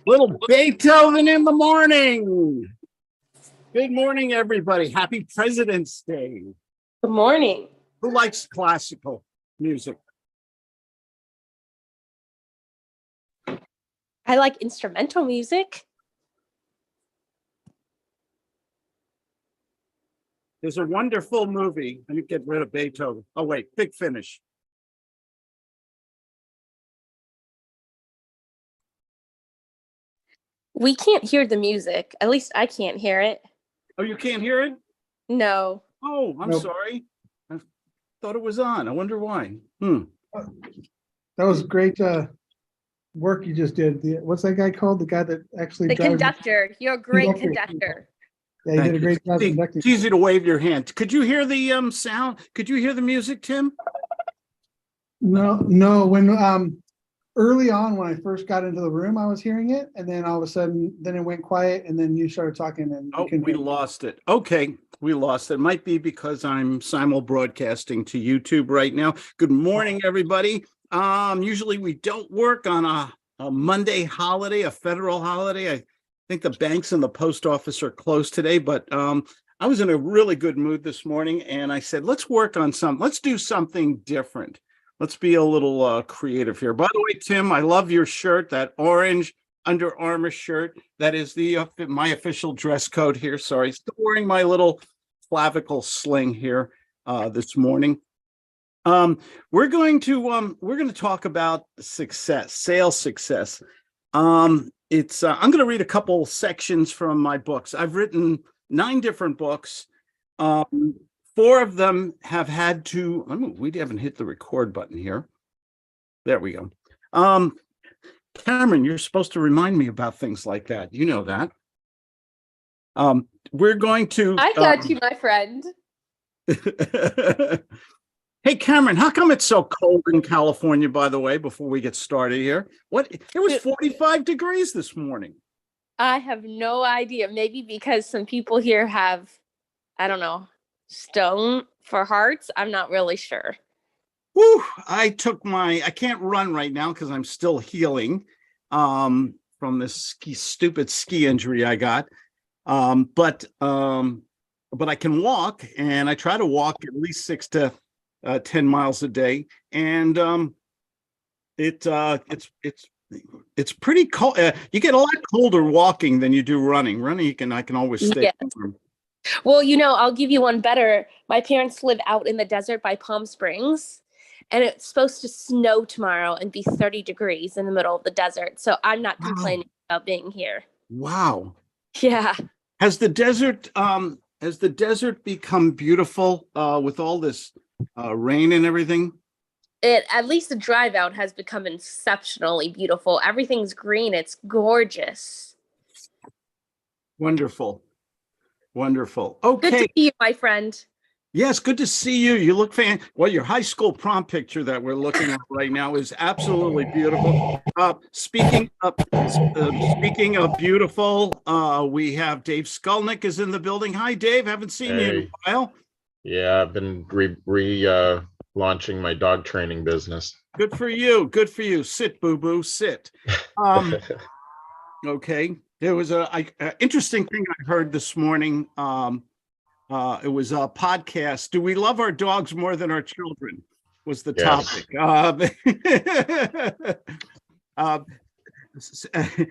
Little Beethoven in the morning. Good morning, everybody. Happy President's Day. Good morning. Who likes classical music? I like instrumental music. There's a wonderful movie. Let me get rid of Beethoven. Oh, wait, Big Finish. We can't hear the music. At least I can't hear it. Oh, you can't hear it? No. Oh, I'm sorry. I thought it was on. I wonder why. That was great work you just did. What's that guy called? The guy that actually The drives conductor. You're a great Conductor. conductor. Yeah, he Thank did a you. great job conducting. It's easy to wave your hand. Could you hear the sound? Could you hear the music, Tim? No. When early on when I first got into the room, I was hearing it, and then all of a sudden, then it went quiet, and then you started talking, and We lost it. Okay, we lost it. Might be because I'm simul broadcasting to YouTube right now. Good morning, everybody. Usually we don't work on a Monday holiday, a federal holiday. I think the banks and the post office are closed today, but I was in a really good mood this morning, and I said, let's work on let's do something different. Let's be a little creative here. By the way, Tim, I love your shirt, that orange Under Armour shirt. That is my official dress code here. Sorry, still wearing my little clavicle sling here this morning. We're going to talk about success, sales success. I'm going to read a couple sections from my books. I've written 9 different books. 4 of them have had to, we haven't hit the record button here. There we go. Cameron, you're supposed to remind me about things like that. You know that. We're going to. I got you, my friend. Hey, Cameron, how come it's so cold in California, by the way, before we get started here? It was 45 degrees this morning. I have no idea. Maybe because some people here have, I don't know, stone for hearts. I'm not really sure. Whew, I can't run right now because I'm still healing from this stupid ski injury I got. But I can walk, and I try to walk at least 6 to 10 miles a day. And it's pretty cold. You get a lot colder walking than you do running. Running, I can always stay warm. Well, I'll give you one better. My parents live out in the desert by Palm Springs, and it's supposed to snow tomorrow and be 30 degrees in the middle of the desert. So I'm not complaining about being here. Wow. Yeah. Has the desert become beautiful with all this rain and everything? At least the drive out has become exceptionally beautiful. Everything's green. It's gorgeous. Wonderful. Okay. Good to see you, my friend. Yes, good to see you. You look well, your high school prom picture that we're looking at right now is absolutely beautiful. Speaking of beautiful, we have Dave Skulnick is in the building. Hi, Dave. Haven't seen you in a while. Yeah, I've been launching my dog training business. Good for you. Sit, boo-boo, sit. Okay. There was an interesting thing I heard this morning. It was a podcast. Do we love our dogs more than our children? Was the topic.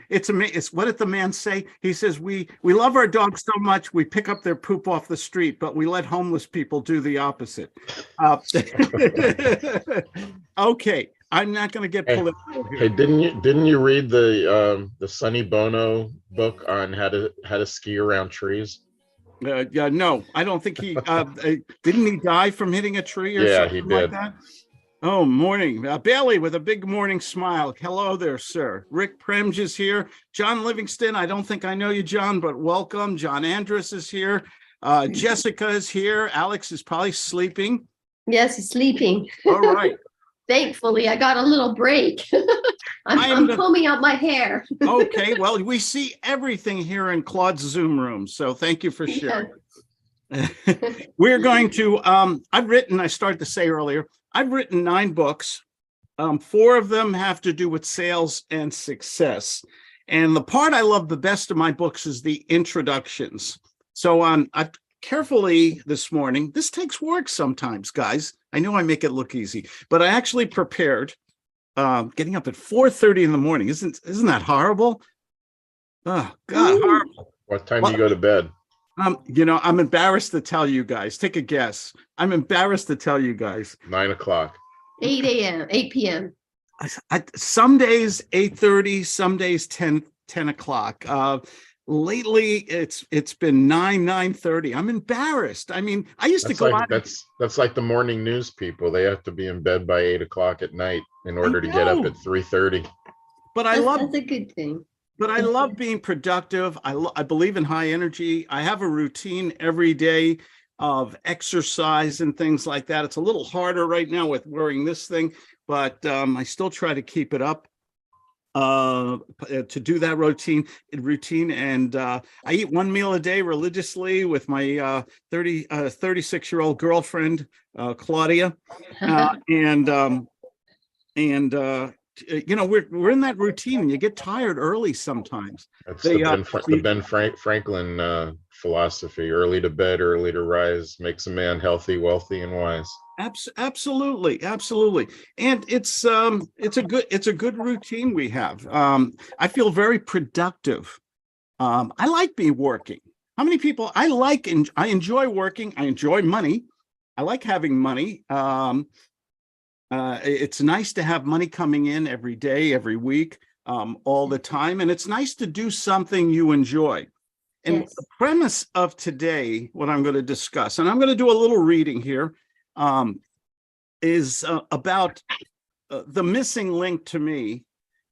It's amazing. What did the man say? He says, we love our dogs so much we pick up their poop off the street, but we let homeless people do the opposite. Okay, I'm not going to get political here. Hey, didn't you read the Sonny Bono book on how to ski around trees? Yeah, no, I don't think he, didn't he die from hitting a tree or Yeah, he something like did. that? Oh, morning. Bailey with a big morning smile. Hello there, sir. Rick Premge is here. John Livingston, I don't think I know you, John, but welcome. John Andrus is here. Jessica is here. Alex is probably sleeping. Yes, he's sleeping. All right. Thankfully, I got a little break. I am I'm the- combing out my hair. Okay, well, we see everything here in Claude's Zoom room, so thank you for sharing. We're going to, I started to say earlier, I've written 9 books. 4 of them have to do with sales and success. And the part I love the best of my books is the introductions. So I've carefully this morning, this takes work sometimes, guys. I know I make it look easy, but I actually prepared, getting up at 4:30 in the morning. Isn't that horrible? Oh, God, horrible. What time do you go to bed? I'm embarrassed to tell you guys. Take a guess. I'm embarrassed to tell you guys. 9 o'clock. 8 a.m., 8 p.m. Some days 8:30, some days 10 o'clock. Lately it's been 9:30. I'm embarrassed. I mean, I used to That's go like out. that's like the morning news people. They have to be in bed by 8 o'clock at night in order to get up know. at 3:30. But I love That's a good thing. But I love being productive. I believe in high energy. I have a routine every day of exercise and things like that. It's a little harder right now with wearing this thing, but I still try to keep it up to do that routine. And I eat 1 meal a day religiously with my 36-year-old girlfriend, Claudia. We're in that routine and you get tired early sometimes. That's They, the Ben Franklin philosophy: early to bed, early to rise, makes a man healthy, wealthy, and wise. Absolutely. And it's a good routine we have. I feel very productive. I like working. How many people I enjoy working. I enjoy money. I like having money. It's nice to have money coming in every day, every week, all the time. And it's nice to do something you enjoy. And Yes. the premise of today, what I'm going to discuss, and I'm going to do a little reading here, is about the missing link to me.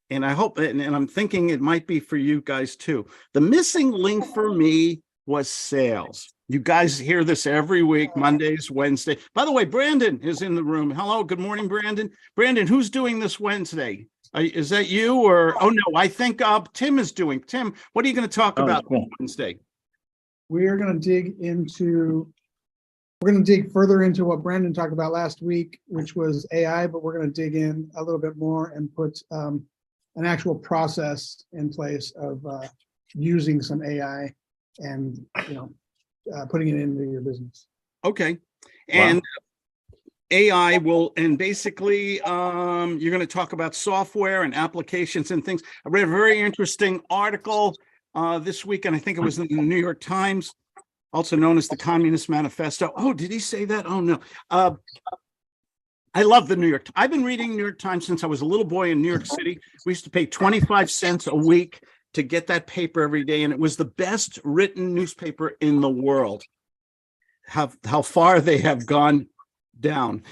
And I hope, and I'm thinking it might be for you guys too. The missing link for me was sales. You guys hear this every week, Mondays, Wednesday. By the way, Brandon is in the room. Hello, good morning, Brandon. Brandon, who's doing this Wednesday? Is that you or, oh no, I think Tim is doing. Tim, what are you going to talk about Wednesday? We're going to dig further into what Brandon talked about last week, which was AI, but we're going to dig in a little bit more and put an actual process in place of using some AI and, putting it into your business. Okay. And AI will, and basically you're going to talk about software and applications and things. I read a very interesting article this week, and I think it was in the New York Times, also known as the Communist Manifesto. Oh, did he say that? Oh, no. I love the New York. I've been reading New York Times since I was a little boy in New York City. We used to pay 25 cents a week to get that paper every day, and it was the best written newspaper in the world. How far they have gone down.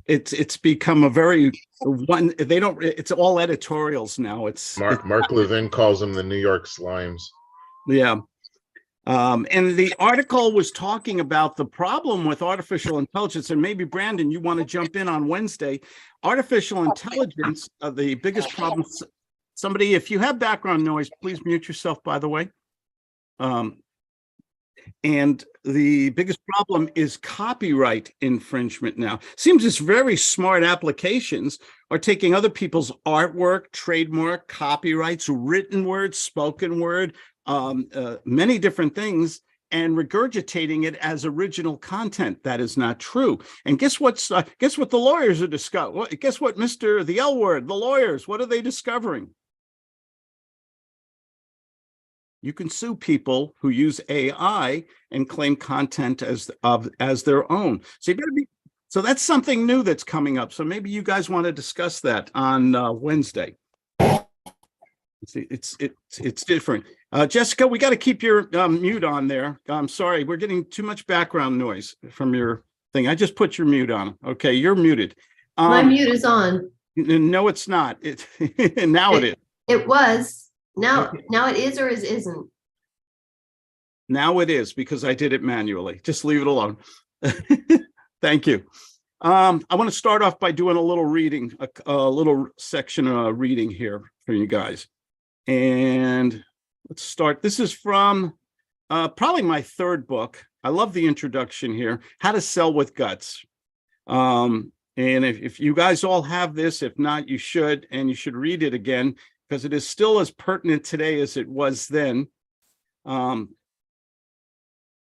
It's become a very one. They don't. It's all editorials now. Mark Levin calls them the New York Slimes. Yeah. And the article was talking about the problem with artificial intelligence, and maybe Brandon, you want to jump in on Wednesday. Artificial intelligence, the biggest problem. Somebody, if you have background noise, please mute yourself, by the way. And the biggest problem is copyright infringement now. Seems it's very smart applications are taking other people's artwork, trademark, copyrights, written word, spoken word, many different things, and regurgitating it as original content. That is not true. And guess what the lawyers are discovering? Guess what, Mr. the L word, the lawyers, what are they discovering? You can sue people who use AI and claim content as their own. So you better be. So that's something new that's coming up. So maybe you guys want to discuss that on Wednesday. It's different. Jessica, we got to keep your mute on there. I'm sorry, we're getting too much background noise from your thing. I just put your mute on. Okay, you're muted. My mute is on. No, it's not. Now it is. It was. Now, Okay. now it is or isn't. Now it is because I did it manually. Just leave it alone. Thank you. I want to start off by doing a little reading, a little section reading here for you guys. And let's start. This is from probably my third book. I love the introduction here, How to Sell with Guts. And if you guys all have this, if not, you should, and you should read it again because it is still as pertinent today as it was then.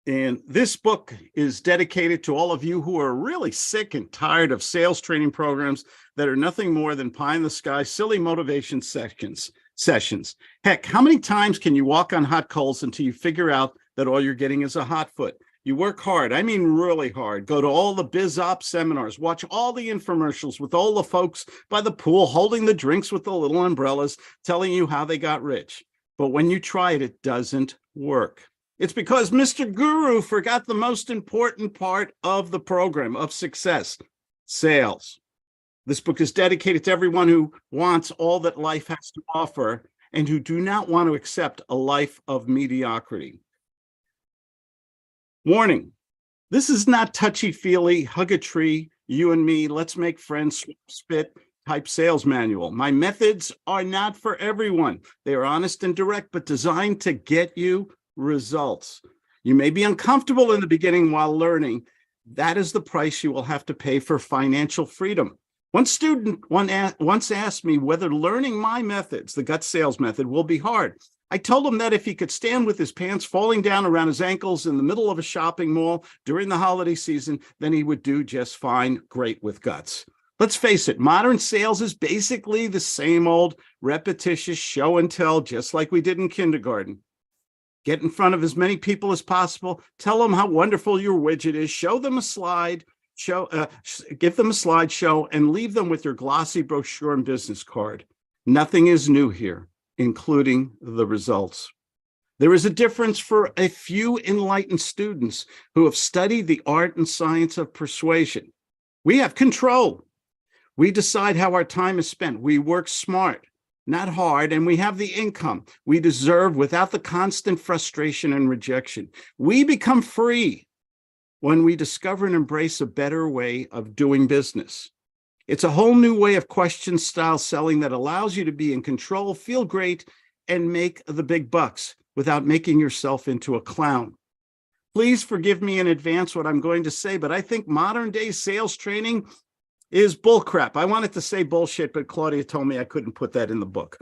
And this book is dedicated to all of you who are really sick and tired of sales training programs that are nothing more than pie in the sky, silly motivation sessions. Heck, how many times can you walk on hot coals until you figure out that all you're getting is a hot foot? You work hard. I mean, really hard. Go to all the biz op seminars, watch all the infomercials with all the folks by the pool, holding the drinks with the little umbrellas, telling you how they got rich. But when you try it, it doesn't work. It's because Mr. Guru forgot the most important part of the program of success, sales. This book is dedicated to everyone who wants all that life has to offer and who do not want to accept a life of mediocrity. Warning, this is not touchy-feely, hug a tree, you and me, let's make friends, spit type sales manual. My methods are not for everyone. They are honest and direct, but designed to get you results. You may be uncomfortable in the beginning while learning. That is the price you will have to pay for financial freedom. One student once asked me whether learning my methods, the gut sales method, will be hard. I told him that if he could stand with his pants falling down around his ankles in the middle of a shopping mall during the holiday season, then he would do just fine, great with guts. Let's face it, modern sales is basically the same old repetitious show and tell, just like we did in kindergarten. Get in front of as many people as possible. Tell them how wonderful your widget is. Show them a slide. Give them a slideshow and leave them with your glossy brochure and business card. Nothing is new here, including the results. There is a difference for a few enlightened students who have studied the art and science of persuasion. We have control. We decide how our time is spent. We work smart, not hard, and we have the income we deserve without the constant frustration and rejection. We become free when we discover and embrace a better way of doing business. It's a whole new way of question style selling that allows you to be in control, feel great, and make the big bucks without making yourself into a clown. Please forgive me in advance what I'm going to say, but I think modern day sales training is bullcrap. I wanted to say bullshit, but Claudia told me I couldn't put that in the book.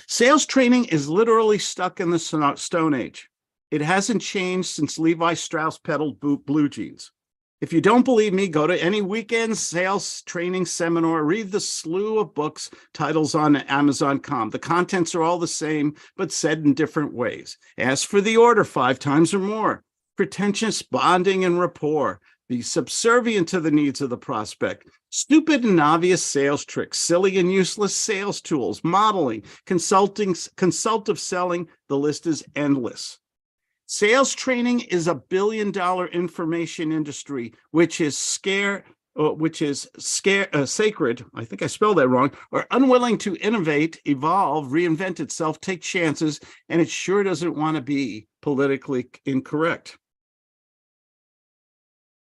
Sales training is literally stuck in the Stone Age. It hasn't changed since Levi Strauss peddled blue jeans. If you don't believe me, go to any weekend sales training seminar, read the slew of books, titles on Amazon.com. The contents are all the same, but said in different ways. Ask for the order 5 times or more. Pretentious bonding and rapport. Be subservient to the needs of the prospect. Stupid and obvious sales tricks, silly and useless sales tools, modeling, consultative selling, the list is endless. Sales training is a billion-dollar information industry, which is sacred, I think I spelled that wrong, or unwilling to innovate, evolve, reinvent itself, take chances, and it sure doesn't want to be politically incorrect.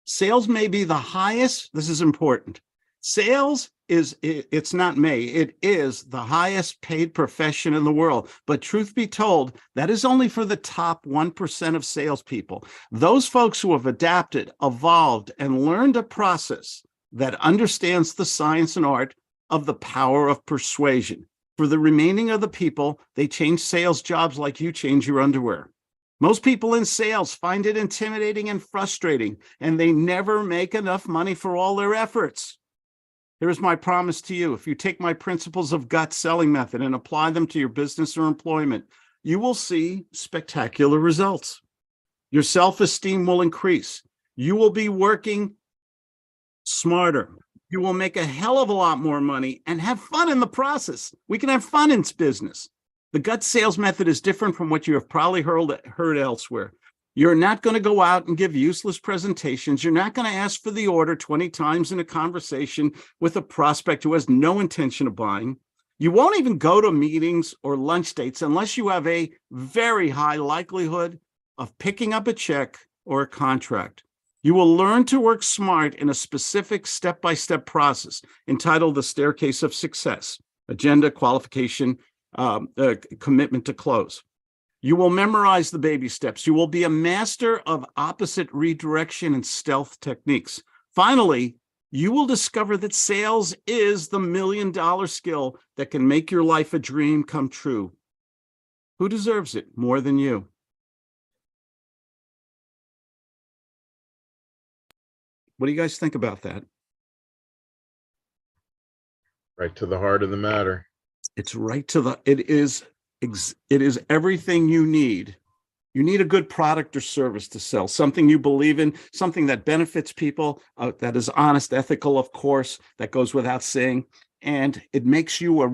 Sales may be the highest, this is important. Sales it's not may, it is the highest paid profession in the world. But truth be told, that is only for the top 1% of salespeople. Those folks who have adapted, evolved, and learned a process that understands the science and art of the power of persuasion. For the remaining of the people, they change sales jobs like you change your underwear. Most people in sales find it intimidating and frustrating, and they never make enough money for all their efforts. Here's my promise to you. If you take my principles of gut selling method and apply them to your business or employment, you will see spectacular results. Your self-esteem will increase. You will be working smarter. You will make a hell of a lot more money and have fun in the process. We can have fun in business. The gut sales method is different from what you have probably heard elsewhere. You're not going to go out and give useless presentations. You're not going to ask for the order 20 times in a conversation with a prospect who has no intention of buying. You won't even go to meetings or lunch dates unless you have a very high likelihood of picking up a check or a contract. You will learn to work smart in a specific step-by-step process entitled The Staircase of Success: Agenda, Qualification, Commitment to Close. You will memorize the baby steps. You will be a master of opposite redirection and stealth techniques. Finally, you will discover that sales is the $1 million skill that can make your life a dream come true. Who deserves it more than you? What do you guys think about that? Right to the heart of the matter. It's right to the, it is everything you need. You need a good product or service to sell, something you believe in, something that benefits people, that is honest, ethical, of course, that goes without saying. And it makes you a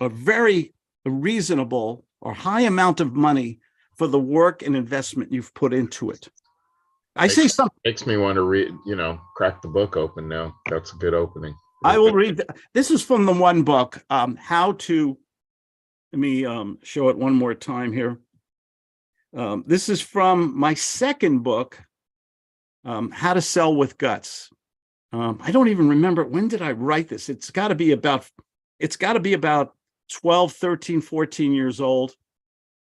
very reasonable or high amount of money for the work and investment you've put into it. Makes me want to read, crack the book open now. That's a good opening. I will read. This is from the one book, How to, let me show it one more time here. This is from my second book, How to Sell with Guts. I don't even remember, when did I write this? It's got to be about 12, 13, 14 years old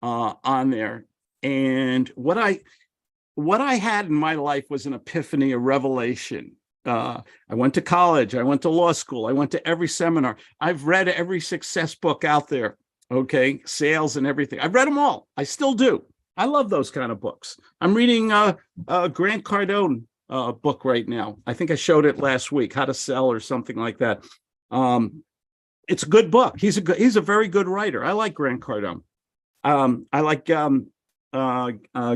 on there. And what I had in my life was an epiphany, a revelation. I went to college. I went to law school. I went to every seminar. I've read every success book out there. Okay. Sales and everything. I've read them all. I still do. I love those kind of books. I'm reading a Grant Cardone book right now. I think I showed it last week, How to Sell or something like that. It's a good book. He's a very good writer. I like Grant Cardone. I like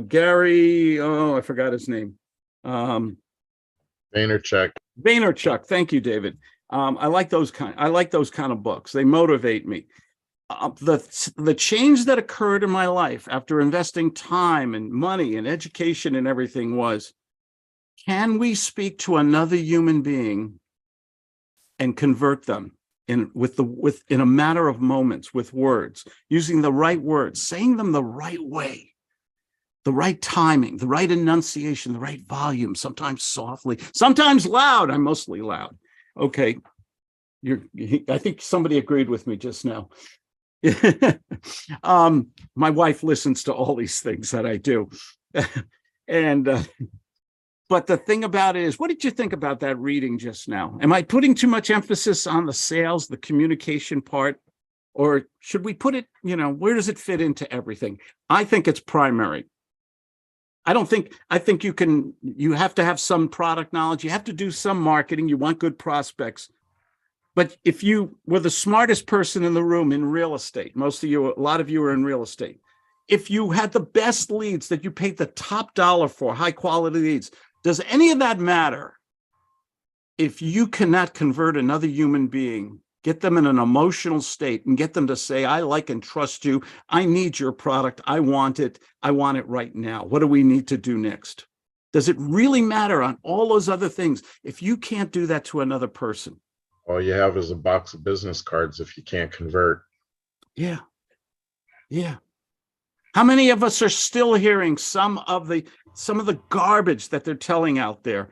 Gary. Oh, I forgot his name. Vaynerchuk. Thank you, David. I like those kind of books. They motivate me. The change that occurred in my life after investing time and money and education and everything was, can we speak to another human being and convert them in a matter of moments with words, using the right words, saying them the right way, the right timing, the right enunciation, the right volume, sometimes softly, sometimes loud. I'm mostly loud. Okay. I think somebody agreed with me just now. My wife listens to all these things that I do. But the thing about it is, what did you think about that reading just now? Am I putting too much emphasis on the sales, the communication part? Or should we put it, where does it fit into everything? I think it's primary. I think you have to have some product knowledge. You have to do some marketing. You want good prospects. But if you were the smartest person in the room in real estate, a lot of you are in real estate. If you had the best leads that you paid the top dollar for, high quality leads, does any of that matter if you cannot convert another human being, get them in an emotional state and get them to say, I like and trust you. I need your product. I want it. I want it right now. What do we need to do next? Does it really matter on all those other things if you can't do that to another person? All you have is a box of business cards if you can't convert. Yeah. How many of us are still hearing some of the garbage that they're telling out there?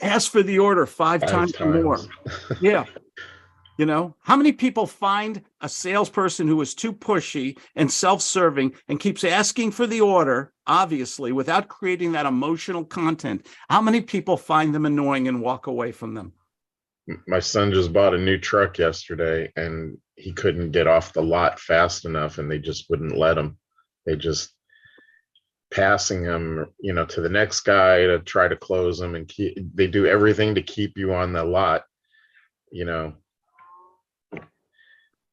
Ask for the order five times more. Yeah. How many people find a salesperson who is too pushy and self-serving and keeps asking for the order, obviously, without creating that emotional content? How many people find them annoying and walk away from them? My son just bought a new truck yesterday and he couldn't get off the lot fast enough and they just wouldn't let him. They just passing him, to the next guy to try to close him, and they do everything to keep you on the lot,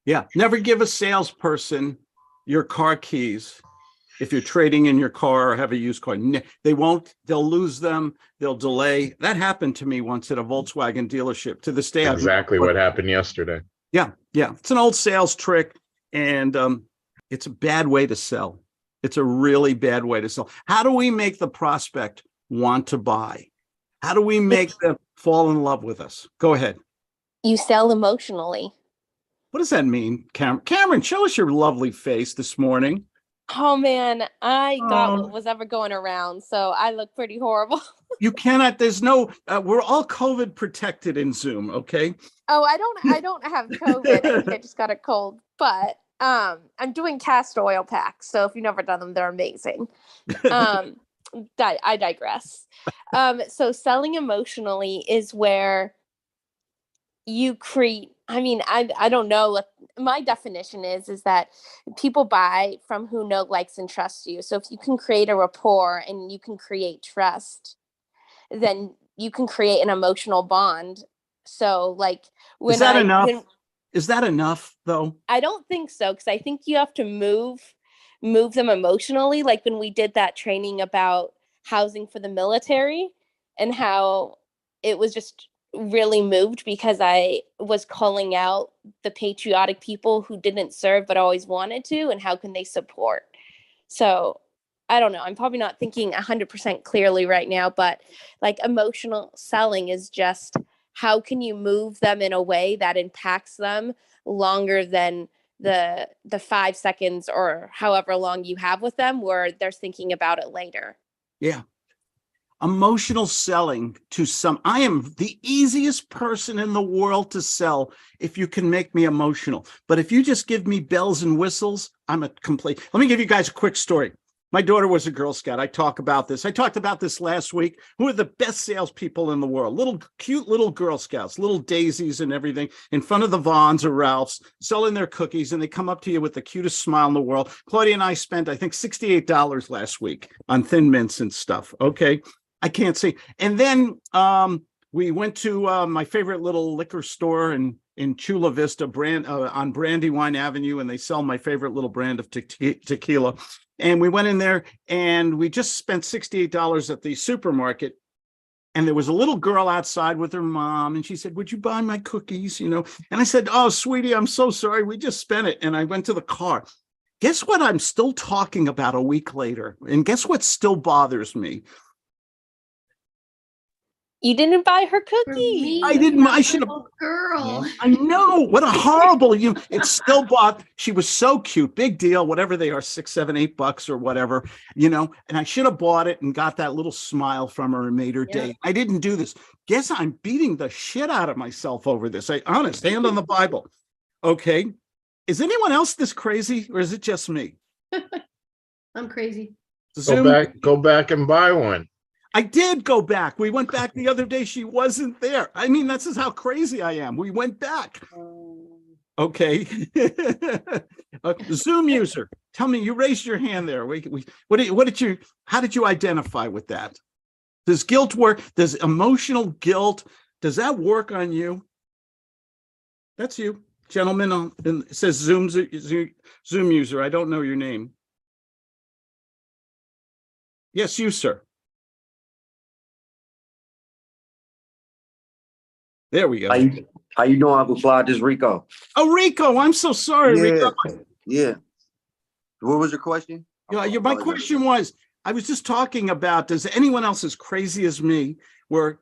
Yeah. Never give a salesperson your car keys if you're trading in your car or have a used car. They won't. They'll lose them. They'll delay. That happened to me once at a Volkswagen dealership. To this day, exactly what happened yesterday. Yeah. It's an old sales trick. And it's a bad way to sell. It's a really bad way to sell. How do we make the prospect want to buy? How do we make them fall in love with us? Go ahead. You sell emotionally. What does that mean, Cameron? Cameron, show us your lovely face this morning. Oh man, I got Oh. what was ever going around, so I look pretty horrible. You cannot, there's no, we're all COVID protected in Zoom, okay? Oh, I don't have COVID. I think I just got a cold, but I'm doing castor oil packs. So if you've never done them, they're amazing. I digress. So selling emotionally is where you create, I mean, I don't know what my definition is that people buy from who know, likes, and trusts you. So if you can create a rapport and you can create trust, then you can create an emotional bond. So like Is that enough? Is that enough though? I don't think so, because I think you have to move them emotionally. Like when we did that training about housing for the military and how it was just really moved because I was calling out the patriotic people who didn't serve but always wanted to, and how can they support. So I don't know, I'm probably not thinking 100% clearly right now, but like emotional selling is just how can you move them in a way that impacts them longer than the 5 seconds or however long you have with them where they're thinking about it later. Yeah. Emotional selling to some, I am the easiest person in the world to sell if you can make me emotional. But if you just give me bells and whistles, I'm a complete. Let me give you guys a quick story. My daughter was a Girl Scout. I talked about this last week. Who are the best salespeople in the world? Little cute little Girl Scouts, little daisies and everything in front of the Vons or Ralphs selling their cookies. And they come up to you with the cutest smile in the world. Claudia and I spent, I think, $68 last week on Thin Mints and stuff. Okay. I can't see. And then we went to my favorite little liquor store in Chula Vista on Brandywine Avenue, and they sell my favorite little brand of tequila. And we went in there and we just spent $68 at the supermarket. And there was a little girl outside with her mom, and she said, "Would you buy my cookies?" And I said, "Oh, sweetie, I'm so sorry. We just spent it." And I went to the car. Guess what I'm still talking about a week later? And guess what still bothers me? You didn't buy her For cookies. me, I didn't. I that should have. little girl. I know. What a horrible It's still bought. She was so cute. Big deal. Whatever they are, $6, $7, $8 or whatever, And I should have bought it and got that little smile from her and made her Yeah. day. I didn't do this. Guess I'm beating the shit out of myself over this. Honest, hand on the Bible. Okay. Is anyone else this crazy, or is it just me? I'm crazy. Go back and buy one. I did go back. We went back the other day. She wasn't there. I mean, that's just how crazy I am. We went back. Okay. Zoom user, tell me, you raised your hand there. How did you identify with that? Does guilt work? Does emotional guilt, does that work on you? That's you, gentlemen. It says Zoom user. I don't know your name. Yes, you, sir. There we go. How you doing, Uncle Fly? This is Rico. Oh, Rico, I'm so sorry, Rico. Yeah. What was your question? My question was, I was just talking about, does anyone else as crazy as me, where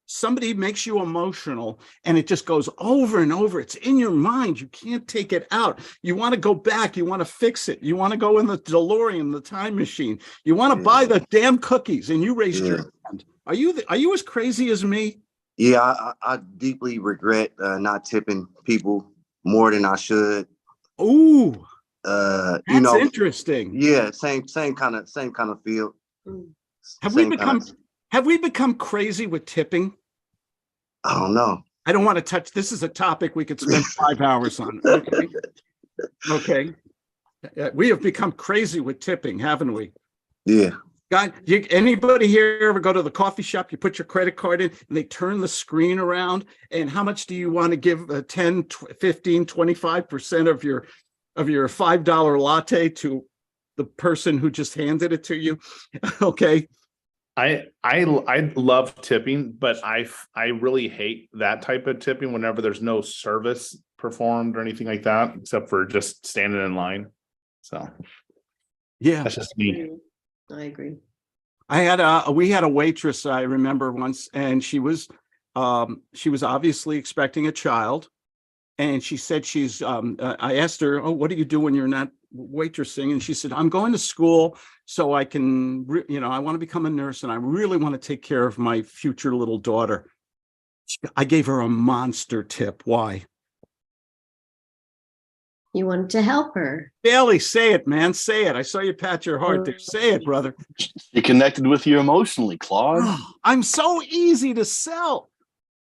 somebody makes you emotional and it just goes over and over? It's in your mind. You can't take it out. You want to go back. You want to fix it. You want to go in the DeLorean, the time machine. You want to buy the damn cookies, and you raised your hand. Are you as crazy as me? Yeah, I deeply regret not tipping people more than I should. Ooh, that's interesting. Yeah, same kind of feel. Have we become crazy with tipping? I don't know. I don't want to touch. This is a topic we could spend 5 hours on. Okay. Okay. We have become crazy with tipping, haven't we? Yeah. God, anybody here ever go to the coffee shop? You put your credit card in and they turn the screen around. And how much do you want to give? 10, 15, 25% of your $5 latte to the person who just handed it to you? Okay. I love tipping, but I really hate that type of tipping whenever there's no service performed or anything like that, except for just standing in line. So Yeah. that's just me. I agree. We had a waitress I remember once, and she was obviously expecting a child. And she said I asked her, oh, what do you do when you're not waitressing? And she said, I'm going to school so I can, I want to become a nurse and I really want to take care of my future little daughter. I gave her a monster tip. Why? You wanted to help her. Bailey, say it, man. Say it. I saw you pat your heart there. Say it, brother. She connected with you emotionally, Claude. I'm so easy to sell.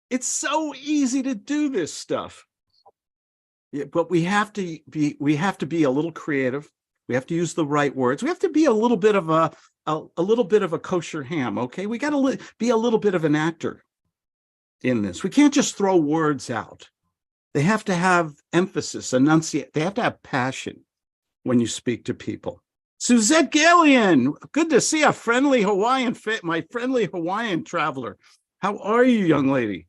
It's so easy to do this stuff. Yeah, but we have to be a little creative. We have to use the right words. We have to be a little bit of a kosher ham. Okay, we got to be a little bit of an actor in this. We can't just throw words out. They have to have emphasis, enunciate. They have to have passion when you speak to people. Suzette Galian, good to see a friendly Hawaiian my friendly Hawaiian traveler. How are you, young lady?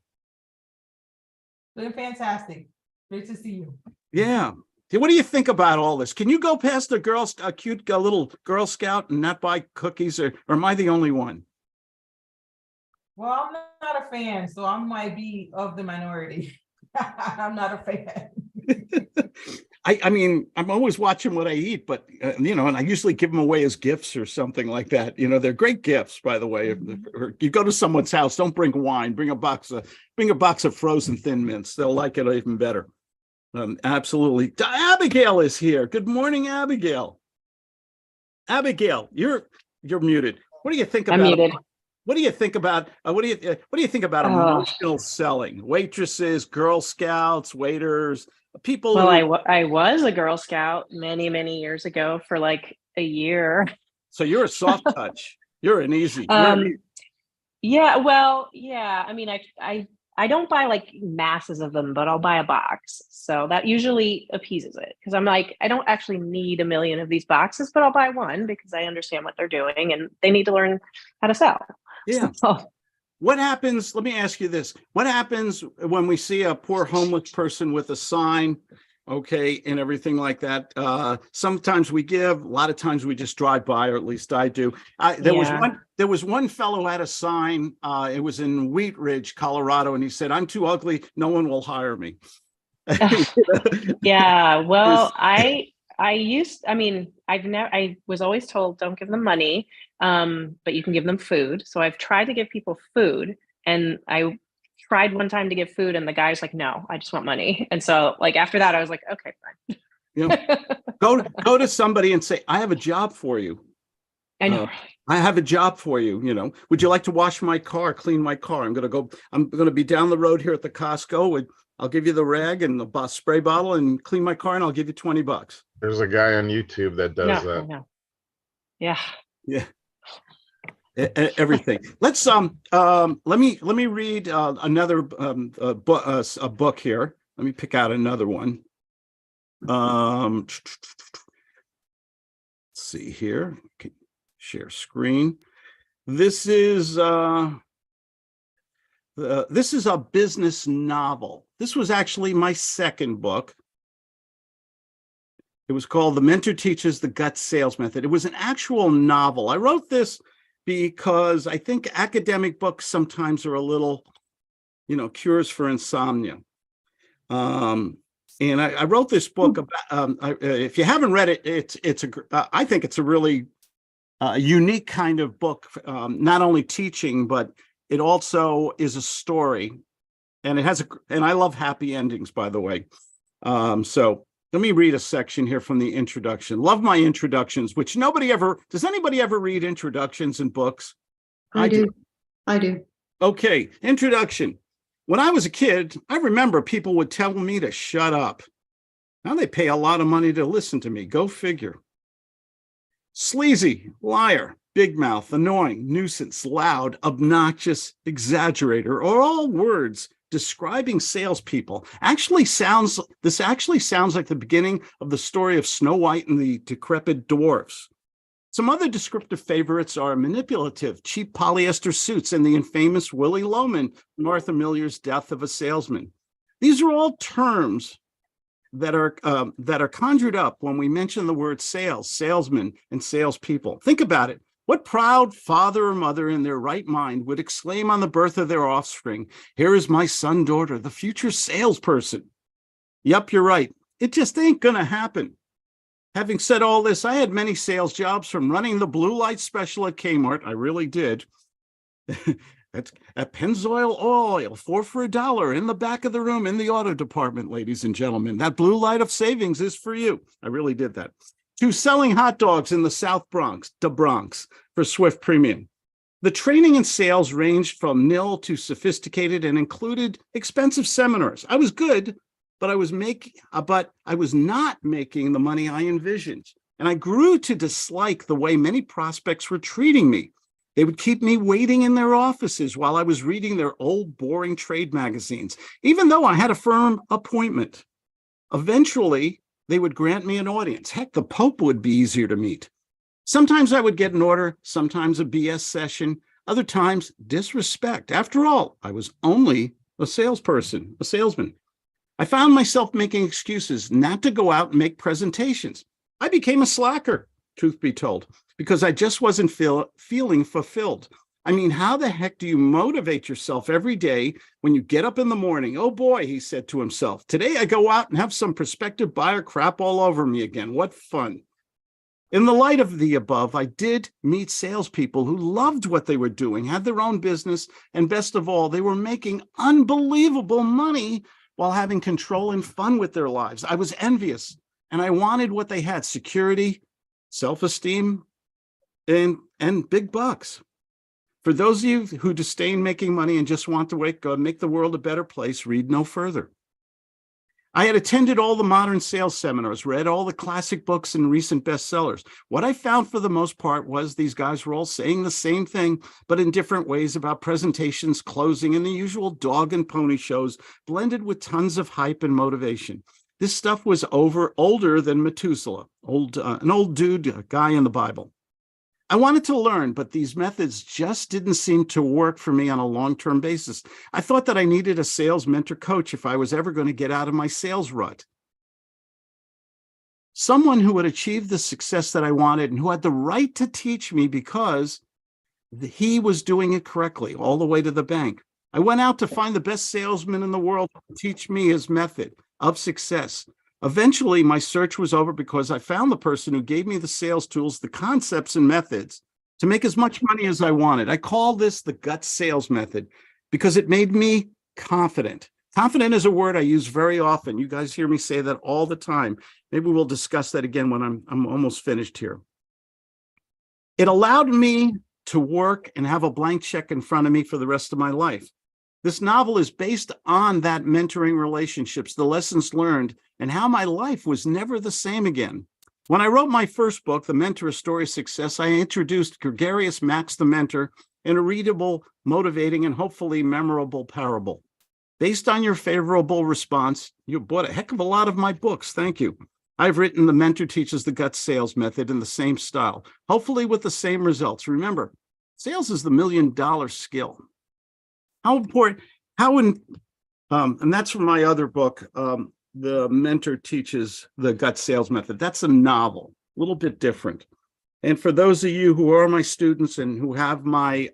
Doing fantastic. Great to see you. Yeah. What do you think about all this? Can you go past a cute little Girl Scout and not buy cookies, or am I the only one? Well, I'm not a fan, so I might be of the minority. I'm not a fan. I mean, I'm always watching what I eat, but and I usually give them away as gifts or something like that. They're great gifts, by the way. If you go to someone's house, don't bring wine. Bring a box of frozen Thin Mints. They'll like it even better. Absolutely. Abigail is here. Good morning, Abigail. Abigail, you're muted. What do you think about? I'm muted. What do you think about? What do you think about emotional selling? Waitresses, Girl Scouts, waiters, people. Well, I was a Girl Scout many years ago for like a year. So you're a soft touch. You're an easy. Yeah. Well, yeah. I mean, I don't buy like masses of them, but I'll buy a box. So that usually appeases it, because I'm like, I don't actually need a million of these boxes, but I'll buy one because I understand what they're doing and they need to learn how to sell. Yeah. So, what happens? Let me ask you this. What happens when we see a poor homeless person with a sign, okay, and everything like that? Sometimes we give, a lot of times we just drive by, or at least I do. There was one fellow had a sign. It was in Wheat Ridge, Colorado, and he said, "I'm too ugly. No one will hire me." yeah. Well, I was always told don't give them money, but you can give them food. So I've tried to give people food, and I tried one time to give food, and the guy's like, "No, I just want money." And so like after that, I was like, "Okay, fine." Go to somebody and say, "I have a job for you." I know. I have a job for you. Would you like to wash my car, clean my car? I'm going to be down the road here at the Costco. I'll give you the rag and the spray bottle and clean my car, and I'll give you $20. There's a guy on YouTube that does that. No. Yeah. Yeah. Everything. Let's let me read another book here. Let me pick out another one. Let's see here. Okay. Share screen. This is a business novel. This was actually my second book. It was called The Mentor Teaches the Gut Sales Method. It was an actual novel. I wrote this because I think academic books sometimes are a little, cures for insomnia. And I wrote this book about. If you haven't read it, I think it's a really unique kind of book. Not only teaching, but it also is a story, and and I love happy endings, by the way. So let me read a section here from the introduction. Love my introductions, which does anybody ever read introductions in books? I do. Okay, introduction. When I was a kid, I remember people would tell me to shut up. Now they pay a lot of money to listen to me. Go figure. Sleazy, liar, big mouth, annoying, nuisance, loud, obnoxious, exaggerator are all words describing salespeople. This actually sounds like the beginning of the story of Snow White and the Decrepit Dwarfs. Some other descriptive favorites are manipulative, cheap polyester suits, and the infamous Willy Loman, Martha Miller's Death of a Salesman. These are all terms that are conjured up when we mention the word sales, salesmen, and salespeople. Think about it. What proud father or mother in their right mind would exclaim on the birth of their offspring, "Here is my son, daughter, the future salesperson"? Yep, you're right. It just ain't gonna happen. Having said all this, I had many sales jobs, from running the blue light special at Kmart. I really did. At Pennzoil Oil, 4 for $1 in the back of the room in the auto department, ladies and gentlemen. That blue light of savings is for you. I really did that. To selling hot dogs in the South Bronx, the Bronx, for Swift Premium. The training and sales ranged from nil to sophisticated and included expensive seminars. I was good, but I was not making the money I envisioned. And I grew to dislike the way many prospects were treating me. They would keep me waiting in their offices while I was reading their old, boring trade magazines, even though I had a firm appointment. Eventually, they would grant me an audience. Heck, the Pope would be easier to meet. Sometimes I would get an order, sometimes a BS session, other times disrespect. After all, I was only a salesman. I found myself making excuses not to go out and make presentations. I became a slacker, truth be told, because I just wasn't feeling fulfilled. I mean, how the heck do you motivate yourself every day when you get up in the morning? "Oh boy," he said to himself, "today I go out and have some prospective buyer crap all over me again. What fun." In the light of the above, I did meet salespeople who loved what they were doing, had their own business, and best of all, they were making unbelievable money while having control and fun with their lives. I was envious, and I wanted what they had: security, self-esteem, and big bucks. For those of you who disdain making money and just want to make the world a better place, read no further. I had attended all the modern sales seminars, read all the classic books and recent bestsellers. What I found for the most part was these guys were all saying the same thing, but in different ways, about presentations, closing, and the usual dog and pony shows, blended with tons of hype and motivation. This stuff was older than Methuselah, an old dude, a guy in the Bible. I wanted to learn, but these methods just didn't seem to work for me on a long-term basis. I thought that I needed a sales mentor coach if I was ever going to get out of my sales rut. Someone who would achieve the success that I wanted and who had the right to teach me because he was doing it correctly all the way to the bank. I went out to find the best salesman in the world to teach me his method of success. Eventually, my search was over because I found the person who gave me the sales tools, the concepts and methods to make as much money as I wanted. I call this the gut sales method because it made me confident. Confident is a word I use very often. You guys hear me say that all the time. Maybe we'll discuss that again when I'm almost finished here. It allowed me to work and have a blank check in front of me for the rest of my life. This novel is based on that mentoring relationships, the lessons learned, and how my life was never the same again. When I wrote my first book, The Mentor: A Story of Success, I introduced Gregarious Max the Mentor in a readable, motivating, and hopefully memorable parable. Based on your favorable response, you bought a heck of a lot of my books. Thank you. I've written The Mentor Teaches the Gut Sales Method in the same style, hopefully with the same results. Remember, sales is the $1 million skill. How important, and that's from my other book, The Mentor Teaches the Gut Sales Method. That's a novel, a little bit different. And for those of you who are my students and who have my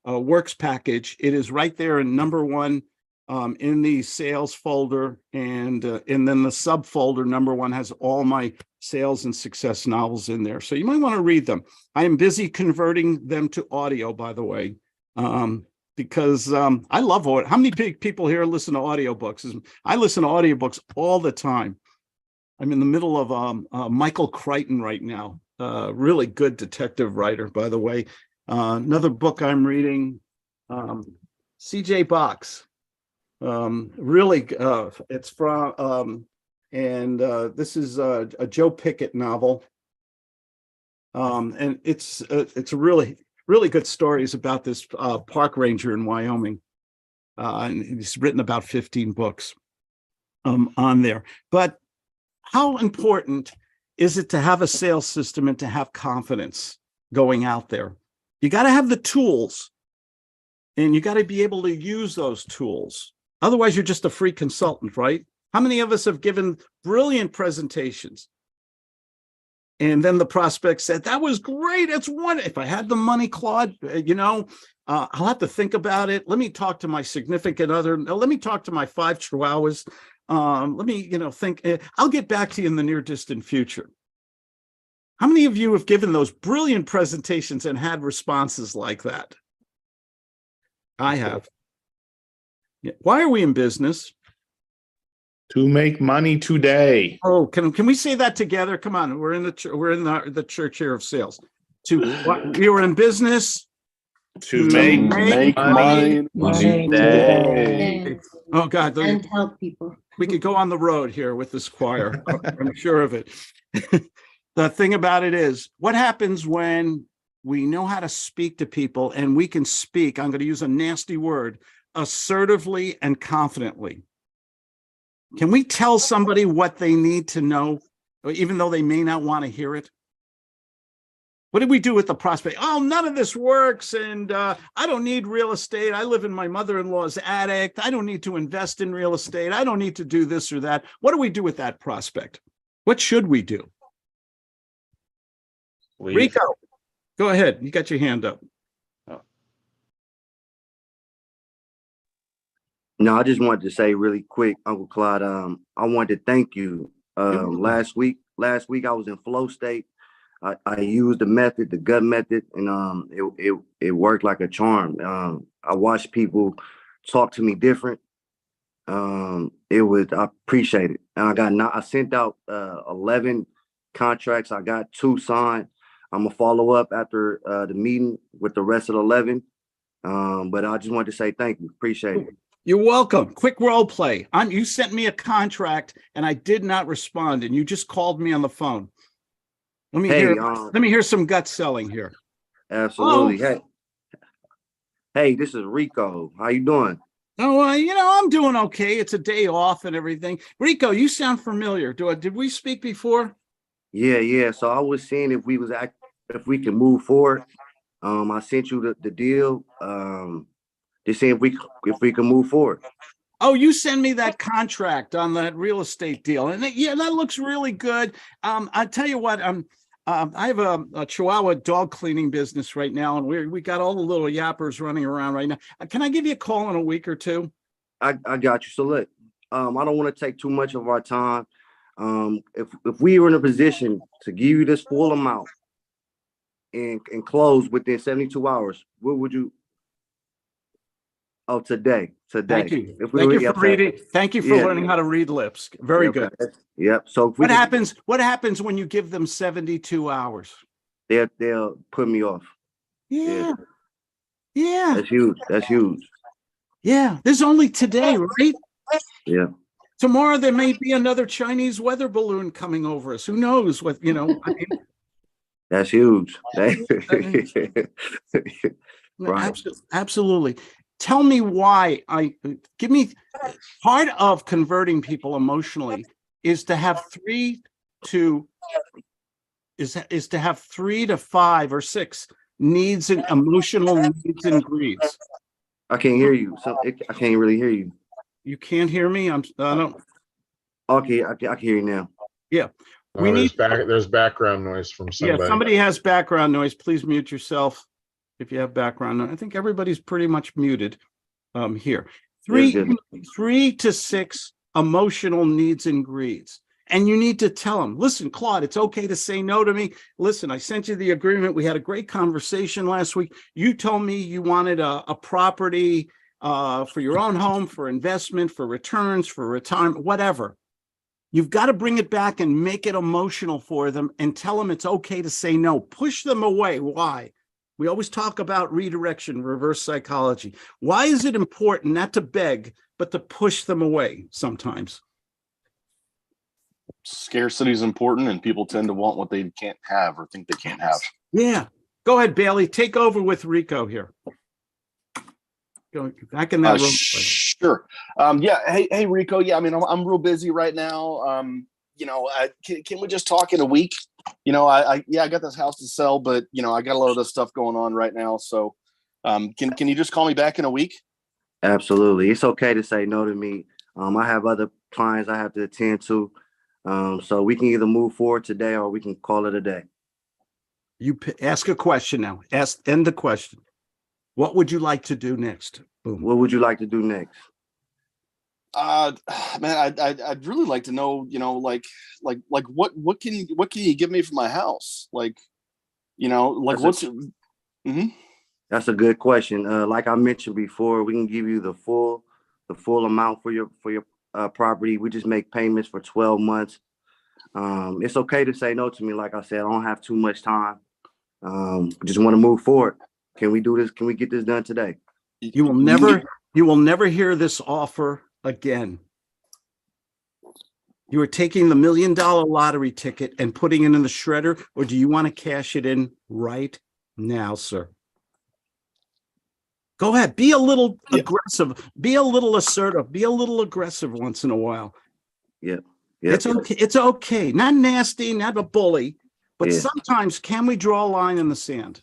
works package, it is right there in number 1 in the sales folder. And then the subfolder, number 1, has all my sales and success novels in there. So you might want to read them. I am busy converting them to audio, by the way. Because I love audio. How many people here listen to audiobooks? I listen to audiobooks all the time. I'm in the middle of Michael Crichton right now. Really good detective writer, by the way. Another book I'm reading, C.J. Box. Really, it's from, this is a Joe Pickett novel. And it's really good stories about this park ranger in Wyoming. And he's written about 15 books on there. But how important is it to have a sales system and to have confidence going out there? You got to have the tools, and you got to be able to use those tools. Otherwise, you're just a free consultant, right? How many of us have given brilliant presentations? And then the prospect said, that was great. It's one. If I had the money, Claude, I'll have to think about it. Let me talk to my significant other. Let me talk to my 5 chihuahuas. Let me, think. I'll get back to you in the near distant future. How many of you have given those brilliant presentations and had responses like that? I have. Yeah. Why are we in business? To make money today. Oh, can we say that together? Come on, we're in the church here of sales. We were in business To make money today. Oh God, And help people. we could go on the road here with this choir. I'm sure of it. The thing about it is, what happens when we know how to speak to people and we can speak, I'm going to use a nasty word, assertively and confidently. Can we tell somebody what they need to know, even though they may not want to hear it? What did we do with the prospect? Oh, none of this works. And I don't need real estate. I live in my mother-in-law's attic. I don't need to invest in real estate. I don't need to do this or that. What do we do with that prospect? What should we do? Rico, go ahead. You got your hand up. No, I just wanted to say really quick, Uncle Claude, I wanted to thank you. Last week I was in flow state. I used the gut method, and it worked like a charm. I watched people talk to me different. I appreciate it. And I sent out 11 contracts. I got 2 signed. I'm gonna follow up after the meeting with the rest of the 11. But I just wanted to say thank you. Appreciate it. You're welcome. Quick role play. You sent me a contract and I did not respond, and you just called me on the phone. Let me hear some gut selling here. Absolutely. Oh. Hey, this is Rico. How you doing? Oh, I'm doing okay. It's a day off and everything. Rico, you sound familiar. Did we speak before? Yeah. So I was seeing if we can move forward. I sent you the deal. Just saying if we can move forward. Oh, you send me that contract on that real estate deal, and that looks really good. I tell you what, I have a Chihuahua dog cleaning business right now, and we got all the little yappers running around right now. Can I give you a call in a week or two? I got you. So look, I don't want to take too much of our time. If we were in a position to give you this full amount and close within 72 hours, what would you? Oh, today. Thank you. Thank you for learning how to read lips. Very good. Yep. So what happens when you give them 72 hours? They'll put me off. Yeah. That's huge. Yeah. There's only today, right? Yeah. Tomorrow there may be another Chinese weather balloon coming over us. Who knows what, I mean, that's huge. Right. Absolutely. Tell me why. Part of converting people emotionally is to have 3 to 5 or 6 needs and emotional needs and greeds. I can't hear you. I can't really hear you. You can't hear me? I don't. Okay, I can hear you now. Yeah. There's background noise from somebody. Yeah, somebody has background noise. Please mute yourself. If you have background, I think everybody's pretty much muted here. 3 to 6 emotional needs and greeds. And you need to tell them, listen, Claude, it's okay to say no to me. Listen, I sent you the agreement. We had a great conversation last week. You told me you wanted a property for your own home, for investment, for returns, for retirement, whatever. You've got to bring it back and make it emotional for them and tell them it's okay to say no. Push them away. Why? We always talk about redirection, reverse psychology. Why is it important not to beg, but to push them away sometimes? Scarcity is important, and people tend to want what they can't have or think they can't have. Yeah. Go ahead, Bailey. Take over with Rico here. Go back in that room. Sure. Hey, Rico. Yeah, I mean, I'm real busy right now. Can we just talk in a week? I got this house to sell, but I got a lot of this stuff going on right now. So, can you just call me back in a week? Absolutely. It's okay to say no to me. I have other clients I have to attend to. So we can either move forward today or we can call it a day. Ask a question now. End the question. What would you like to do next? Boom. What would you like to do next? Man, I'd really like to know, like what can you give me for my house? Like, That's That's a good question. Like I mentioned before, we can give you the full amount for your property. We just make payments for 12 months. It's okay to say no to me. Like I said, I don't have too much time. Just want to move forward. Can we do this? Can we get this done today? You will never hear this offer again. You are taking the $1 million lottery ticket and putting it in the shredder, or do you want to cash it in right now, sir? Go ahead. Be a little aggressive. Be a little assertive. Be a little aggressive once in a while. Yeah. It's okay. It's okay. Not nasty, not a bully, but sometimes can we draw a line in the sand?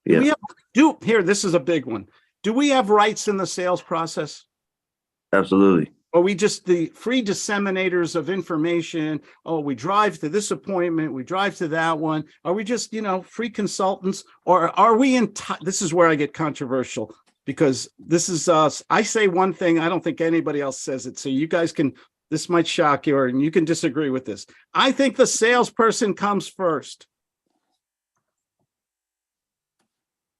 This is a big one. Do we have rights in the sales process? Absolutely. Are we just the free disseminators of information? Oh, we drive to this appointment, we drive to that one. Are we just, free consultants, or are we this is where I get controversial, because this is us. I say one thing, I don't think anybody else says it. So you guys this might shock you, and you can disagree with this. I think the salesperson comes first.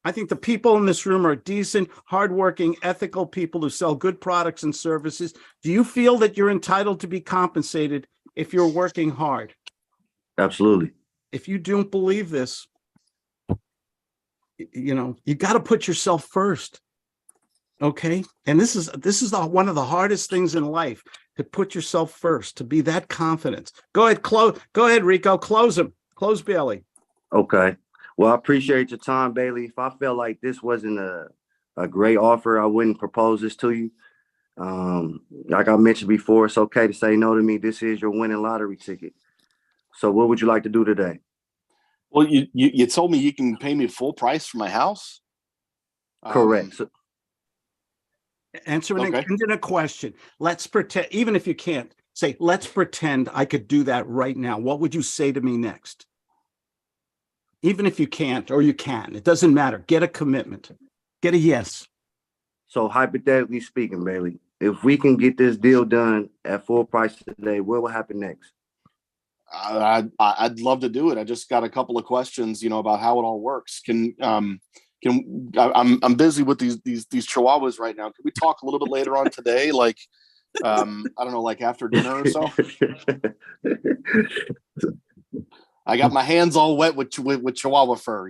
I think the people in this room are decent, hardworking, ethical people who sell good products and services. Do you feel that you're entitled to be compensated if you're working hard? Absolutely. If you don't believe this, you got to put yourself first. Okay. And this is one of the hardest things in life, to put yourself first, to be that confident. Go ahead, Rico, close him. Close Bailey. Okay. Well, I appreciate your time, Bailey. If I felt like this wasn't a great offer, I wouldn't propose this to you. Like I mentioned before, it's okay to say no to me. This is your winning lottery ticket. So what would you like to do today? Well, you told me you can pay me full price for my house. Correct. Answering a question. Let's pretend, even if you can't, say, let's pretend I could do that right now. What would you say to me next? Even if you can't, or you can, it doesn't matter. Get a commitment. Get a yes. So hypothetically speaking, Bailey, if we can get this deal done at full price today, what will happen next? I'd love to do it. I just got a couple of questions, about how it all works. I'm busy with these chihuahuas right now. Can we talk a little bit later on today? Like, I don't know, like after dinner or so. I got my hands all wet with chihuahua fur,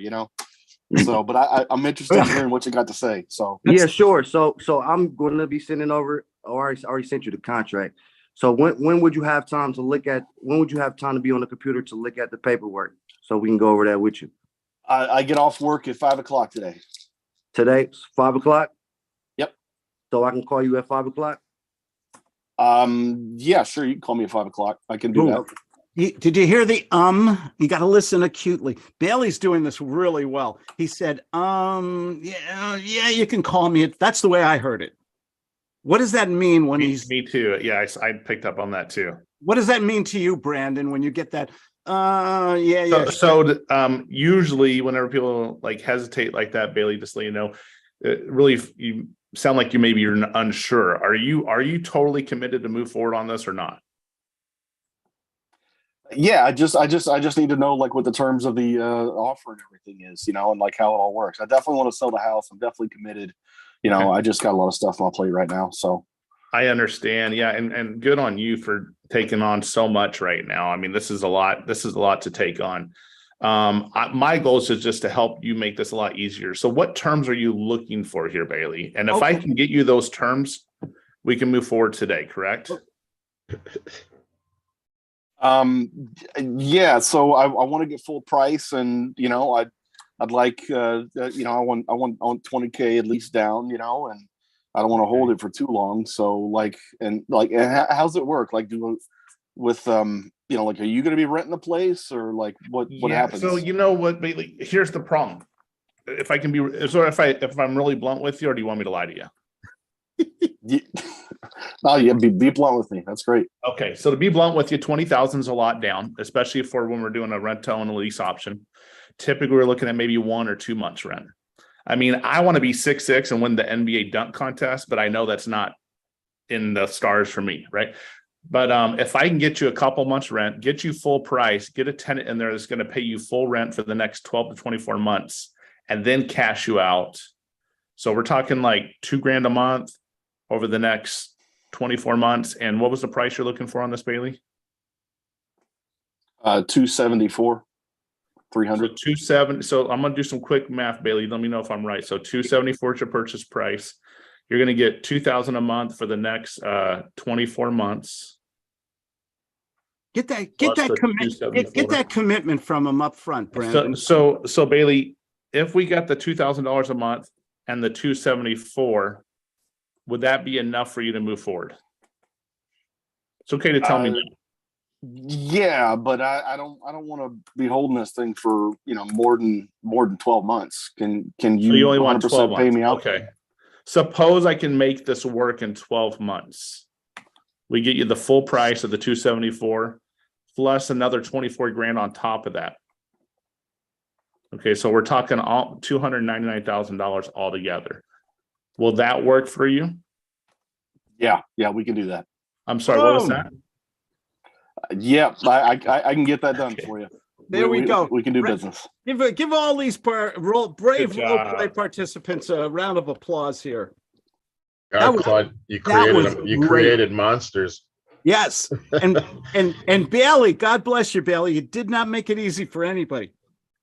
So, but I'm interested in hearing what you got to say. So yeah, sure. So I'm going to be sending over. I already sent you the contract. So when would you have time to look at? When would you have time to be on the computer to look at the paperwork so we can go over that with you? I get off work at 5 o'clock today. Today, 5 o'clock. Yep. So I can call you at 5 o'clock. Yeah, sure. You can call me at 5 o'clock. I can do that. Did you hear the You got to listen acutely. Bailey's doing this really well. He said, yeah, you can call me. That's the way I heard it. What does that mean when he's... Me too. Yeah, I picked up on that too. What does that mean to you, Brandon, when you get that? Usually whenever people like hesitate like that, Bailey, just let you know, really, you sound like you're unsure. Are you totally committed to move forward on this or not? Yeah, I just need to know like what the terms of the offer and everything is, and like how it all works. I definitely want to sell the house. I'm definitely committed. I just got a lot of stuff on my plate right now. So I understand. Yeah. And good on you for taking on so much right now. I mean, this is a lot to take on. My goal is just to help you make this a lot easier. So what terms are you looking for here, Bailey? And if I can get you those terms, we can move forward today, correct? Yeah, so I want to get full price, and I'd like I want 20K at least down, and I don't want to hold it for too long. So and how's it work? Like with like, are you going to be renting the place, or like what happens? So you know what, Bailey, here's the problem. If I'm really blunt with you, or do you want me to lie to you? Oh yeah, be blunt with me. That's great. Okay, so to be blunt with you, 20,000 is a lot down, especially for when we're doing a rental and a lease option. Typically, we're looking at maybe 1 or 2 months rent. I mean, I want to be 6'6" and win the NBA dunk contest, but I know that's not in the stars for me, right? But if I can get you a couple months rent, get you full price, get a tenant in there that's going to pay you full rent for the next 12 to 24 months, and then cash you out. So we're talking like $2,000 a month over the next 24 months. And what was the price you're looking for on this, Bailey? 274, So 300. 270. So I'm going to do some quick math, Bailey. Let me know if I'm right. So 274 is your purchase price. You're going to get 2,000 a month for the next 24 months. Get that Plus the commitment. Get 274. that commitment from him up front, Brandon. So Bailey, if we got the $2,000 a month and the 274, would that be enough for you to move forward? It's okay to tell me. Yeah, but I don't want to be holding this thing for more than 12 months. Can So you, you only want 12 pay months. me out? Okay. Suppose I can make this work in 12 months. We get you the full price of the 274 plus another 24 grand on top of that. Okay, so we're talking all $299,000 altogether. Will that work for you? Yeah, we can do that. I'm sorry, what was Boom. that? Yeah, I can get that done Okay. for you. There we go. We can do Re- business. Give all these brave Good role play job. participants a round of applause here. God, That was- Claude, you that was created you great. created monsters. Yes, and Bailey, God bless you, Bailey. You did not make it easy for anybody.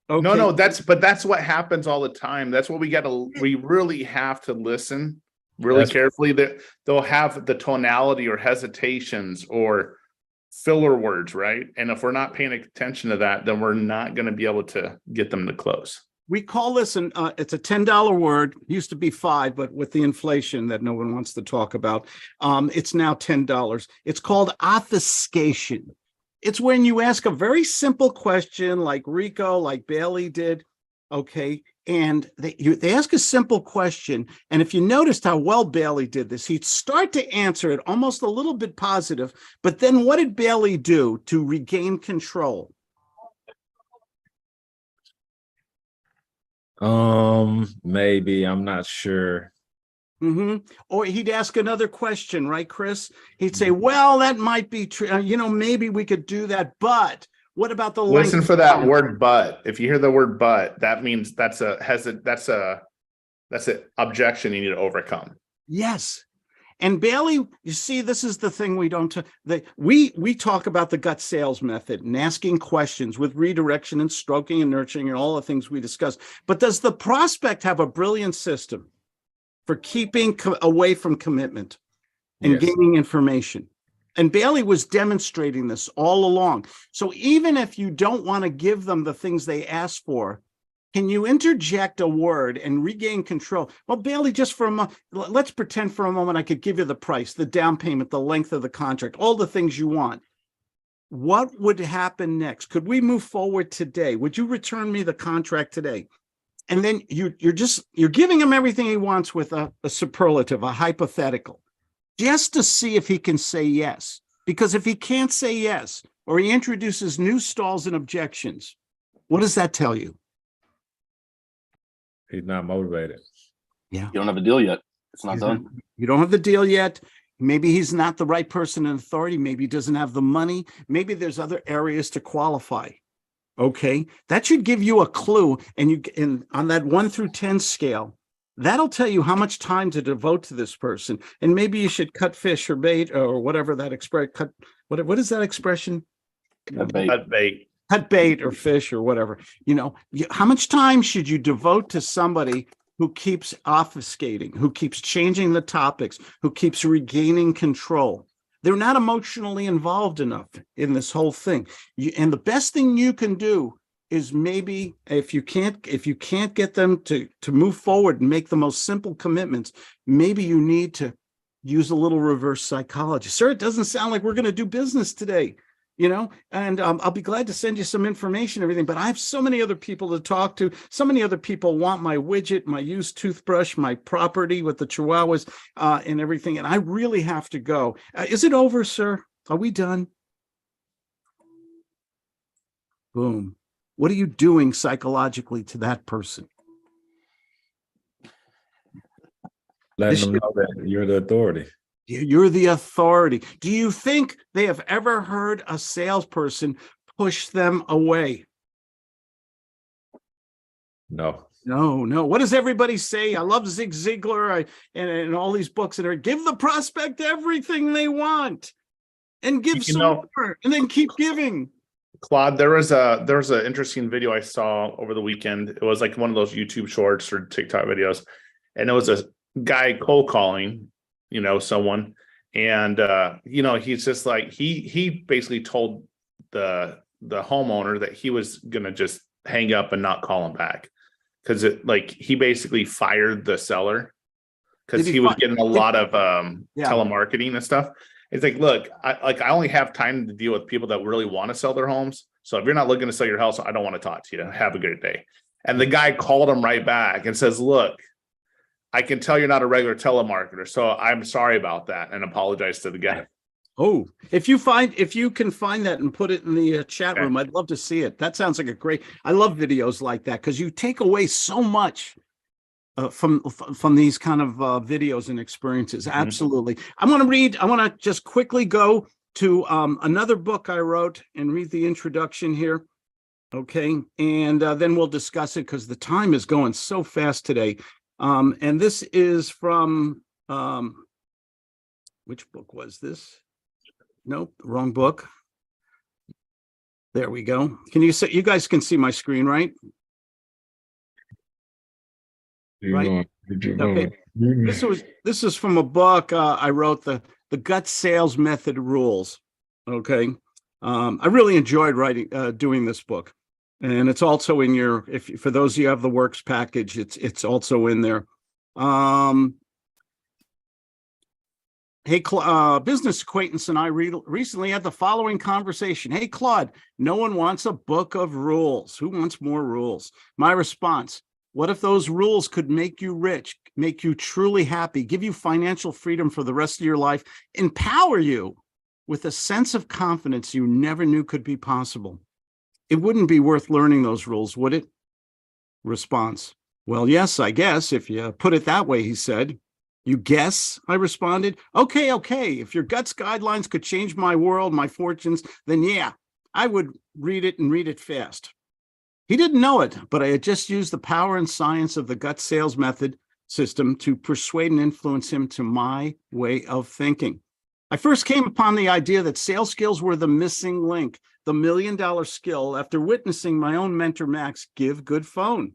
Okay. No, that's what happens all the time. That's what we really have to listen really That's- carefully. That they'll have the tonality or hesitations or filler words, right? And if we're not paying attention to that, then we're not going to be able to get them to close. We call this it's a $10 word. Used to be $5, but with the inflation that no one wants to talk about, it's now $10. It's called obfuscation. It's when you ask a very simple question like Rico, like Bailey did, okay, and they ask a simple question, and if you noticed how well Bailey did this, he'd start to answer it almost a little bit positive, but then what did Bailey do to regain control? Maybe, I'm not sure. Or he'd ask another question, right, Chris? He'd say, well, that might be true. Maybe we could do that, but what about the length? Listen for that word "but." If you hear the word "but," that means that's an objection you need to overcome. Yes. And Bailey, you see, this is the thing we don't we talk about the gut sales method and asking questions with redirection and stroking and nurturing and all the things we discussed. But does the prospect have a brilliant system for keeping away from commitment and Yes. gaining information? And Bailey was demonstrating this all along. So even if you don't want to give them the things they asked for, can you interject a word and regain control? Well, Bailey, just for a moment, let's pretend for a moment I could give you the price, the down payment, the length of the contract, all the things you want. What would happen next? Could we move forward today? Would you return me the contract today? And then you're giving him everything he wants with a superlative, a hypothetical, just to see if he can say yes. Because if he can't say yes, or he introduces new stalls and objections, what does that tell you? He's not motivated. Yeah. You don't have a deal yet. It's not done. You don't have the deal yet. Maybe he's not the right person in authority. Maybe he doesn't have the money. Maybe there's other areas to qualify. Okay. That should give you a clue. And on that 1 through 10 scale, that'll tell you how much time to devote to this person. And maybe you should cut fish or bait or whatever that expression, what is that expression? Cut bait. Cut bait. Cut bait or fish or whatever. How much time should you devote to somebody who keeps obfuscating, who keeps changing the topics, who keeps regaining control? They're not emotionally involved enough in this whole thing. And the best thing you can do is maybe if you can't get them to move forward and make the most simple commitments, maybe you need to use a little reverse psychology. Sir, it doesn't sound like we're going to do business today. and I'll be glad to send you some information, everything, but I have so many other people to talk to. So many other people want my widget, my used toothbrush, my property with the Chihuahuas, and everything. And I really have to go. Is it over, sir? Are we done? Boom. What are you doing psychologically to that person? Letting them know that you're the authority. You're the authority. Do you think they have ever heard a salesperson push them away? No. No. What does everybody say? I love Zig Ziglar and all these books that are give the prospect everything they want and give some more and then keep giving. Claude, there was an interesting video I saw over the weekend. It was like one of those YouTube shorts or TikTok videos, and it was a guy cold calling, someone, and he's just like he basically told the homeowner that he was gonna just hang up and not call him back because he basically fired the seller because he was getting a lot of telemarketing and stuff. It's like, look, I only have time to deal with people that really want to sell their homes. So if you're not looking to sell your house, I don't want to talk to you. Have a good day. And the guy called him right back and says, look, I can tell you're not a regular telemarketer, so I'm sorry about that, and apologize to the guy. Oh, if you can find that and put it in the chat room, I'd love to see it. That sounds like I love videos like that because you take away so much from these kind of videos and experiences. Mm-hmm. Absolutely. I want to just quickly go to another book I wrote and read the introduction here. Okay. And then we'll discuss it because the time is going so fast today. And this is from, which book was this? Nope, wrong book. There we go. You guys can see my screen, right? Right. Okay. This is from a book I wrote, the Gut Sales Method Rules. Okay. I really enjoyed doing this book. And it's also in for those of you who have the Works package, it's also in there. Hey, business acquaintance and I recently had the following conversation. Hey, Claude, no one wants a book of rules. Who wants more rules? My response, what if those rules could make you rich, make you truly happy, give you financial freedom for the rest of your life, empower you with a sense of confidence you never knew could be possible? It wouldn't be worth learning those rules, would it? Response, well, yes, I guess, if you put it that way, he said. You guess? I responded. Okay. If your guts guidelines could change my world, my fortunes, then yeah, I would read it and read it fast. He didn't know it, but I had just used the power and science of the gut sales method system to persuade and influence him to my way of thinking. I first came upon the idea that sales skills were the missing link, the $1 million skill, after witnessing my own mentor, Max, give good phone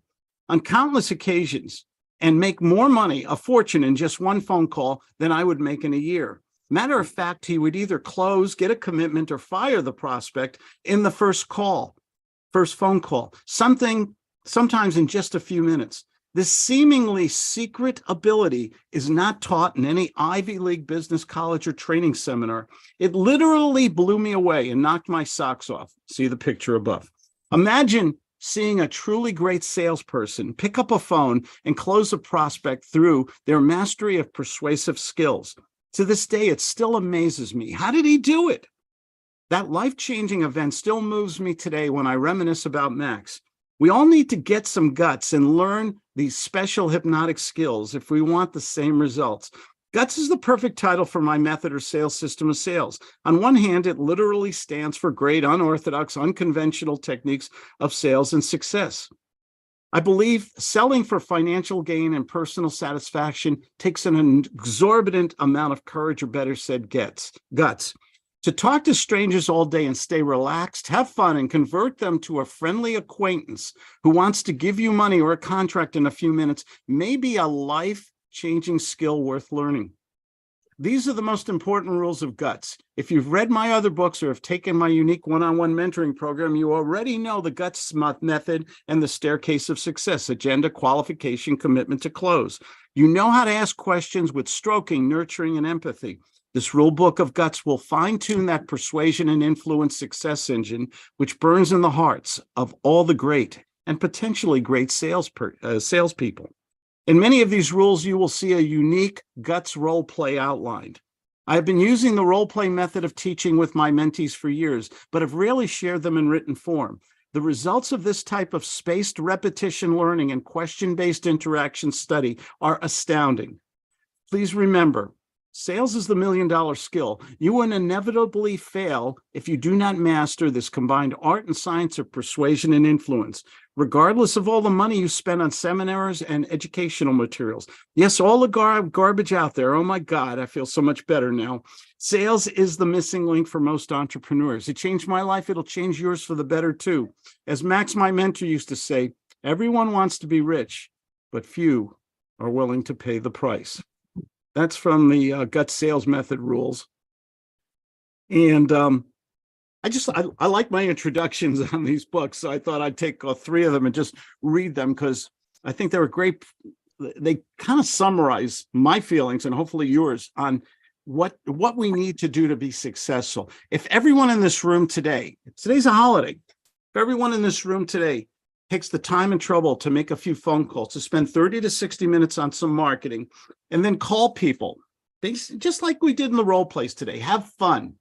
on countless occasions and make more money, a fortune, in just one phone call than I would make in a year. Matter of fact, he would either close, get a commitment, or fire the prospect in the first phone call, sometimes in just a few minutes. This seemingly secret ability is not taught in any Ivy League business college or training seminar. It literally blew me away and knocked my socks off. See the picture above. Imagine seeing a truly great salesperson pick up a phone and close a prospect through their mastery of persuasive skills. To this day, it still amazes me. How did he do it? That life-changing event still moves me today when I reminisce about Max. We all need to get some guts and learn these special hypnotic skills if we want the same results. Guts is the perfect title for my method or sales system of sales. On one hand, it literally stands for great, unorthodox, unconventional techniques of sales and success. I believe selling for financial gain and personal satisfaction takes an exorbitant amount of courage, or better said, guts. To talk to strangers all day and stay relaxed, have fun, and convert them to a friendly acquaintance who wants to give you money or a contract in a few minutes may be a life-changing skill worth learning. These are the most important rules of guts. If you've read my other books or have taken my unique one-on-one mentoring program, you already know the guts method and the staircase of success: agenda, qualification, commitment to close. You know how to ask questions with stroking, nurturing, and empathy. This rule book of guts will fine-tune that persuasion and influence success engine, which burns in the hearts of all the great and potentially great salespeople. In many of these rules, you will see a unique guts role play outlined. I've been using the role play method of teaching with my mentees for years, but have rarely shared them in written form. The results of this type of spaced repetition learning and question-based interaction study are astounding. Please remember, sales is the million-dollar skill. You will inevitably fail if you do not master this combined art and science of persuasion and influence, regardless of all the money you spend on seminars and educational materials. Yes, all the garbage out there. Oh my God, I feel so much better now. Sales is the missing link for most entrepreneurs. It changed my life. It'll change yours for the better too. As Max, my mentor, used to say, everyone wants to be rich, but few are willing to pay the price. That's from the gut sales method rules. And I like my introductions on these books. So I thought I'd take 3 of them and just read them because I think they were great. They kind of summarize my feelings and hopefully yours on what we need to do to be successful. If everyone in this room today, today's a holiday, if everyone in this room today takes the time and trouble to make a few phone calls, to spend 30 to 60 minutes on some marketing, and then call people, just like we did in the role plays today, have fun.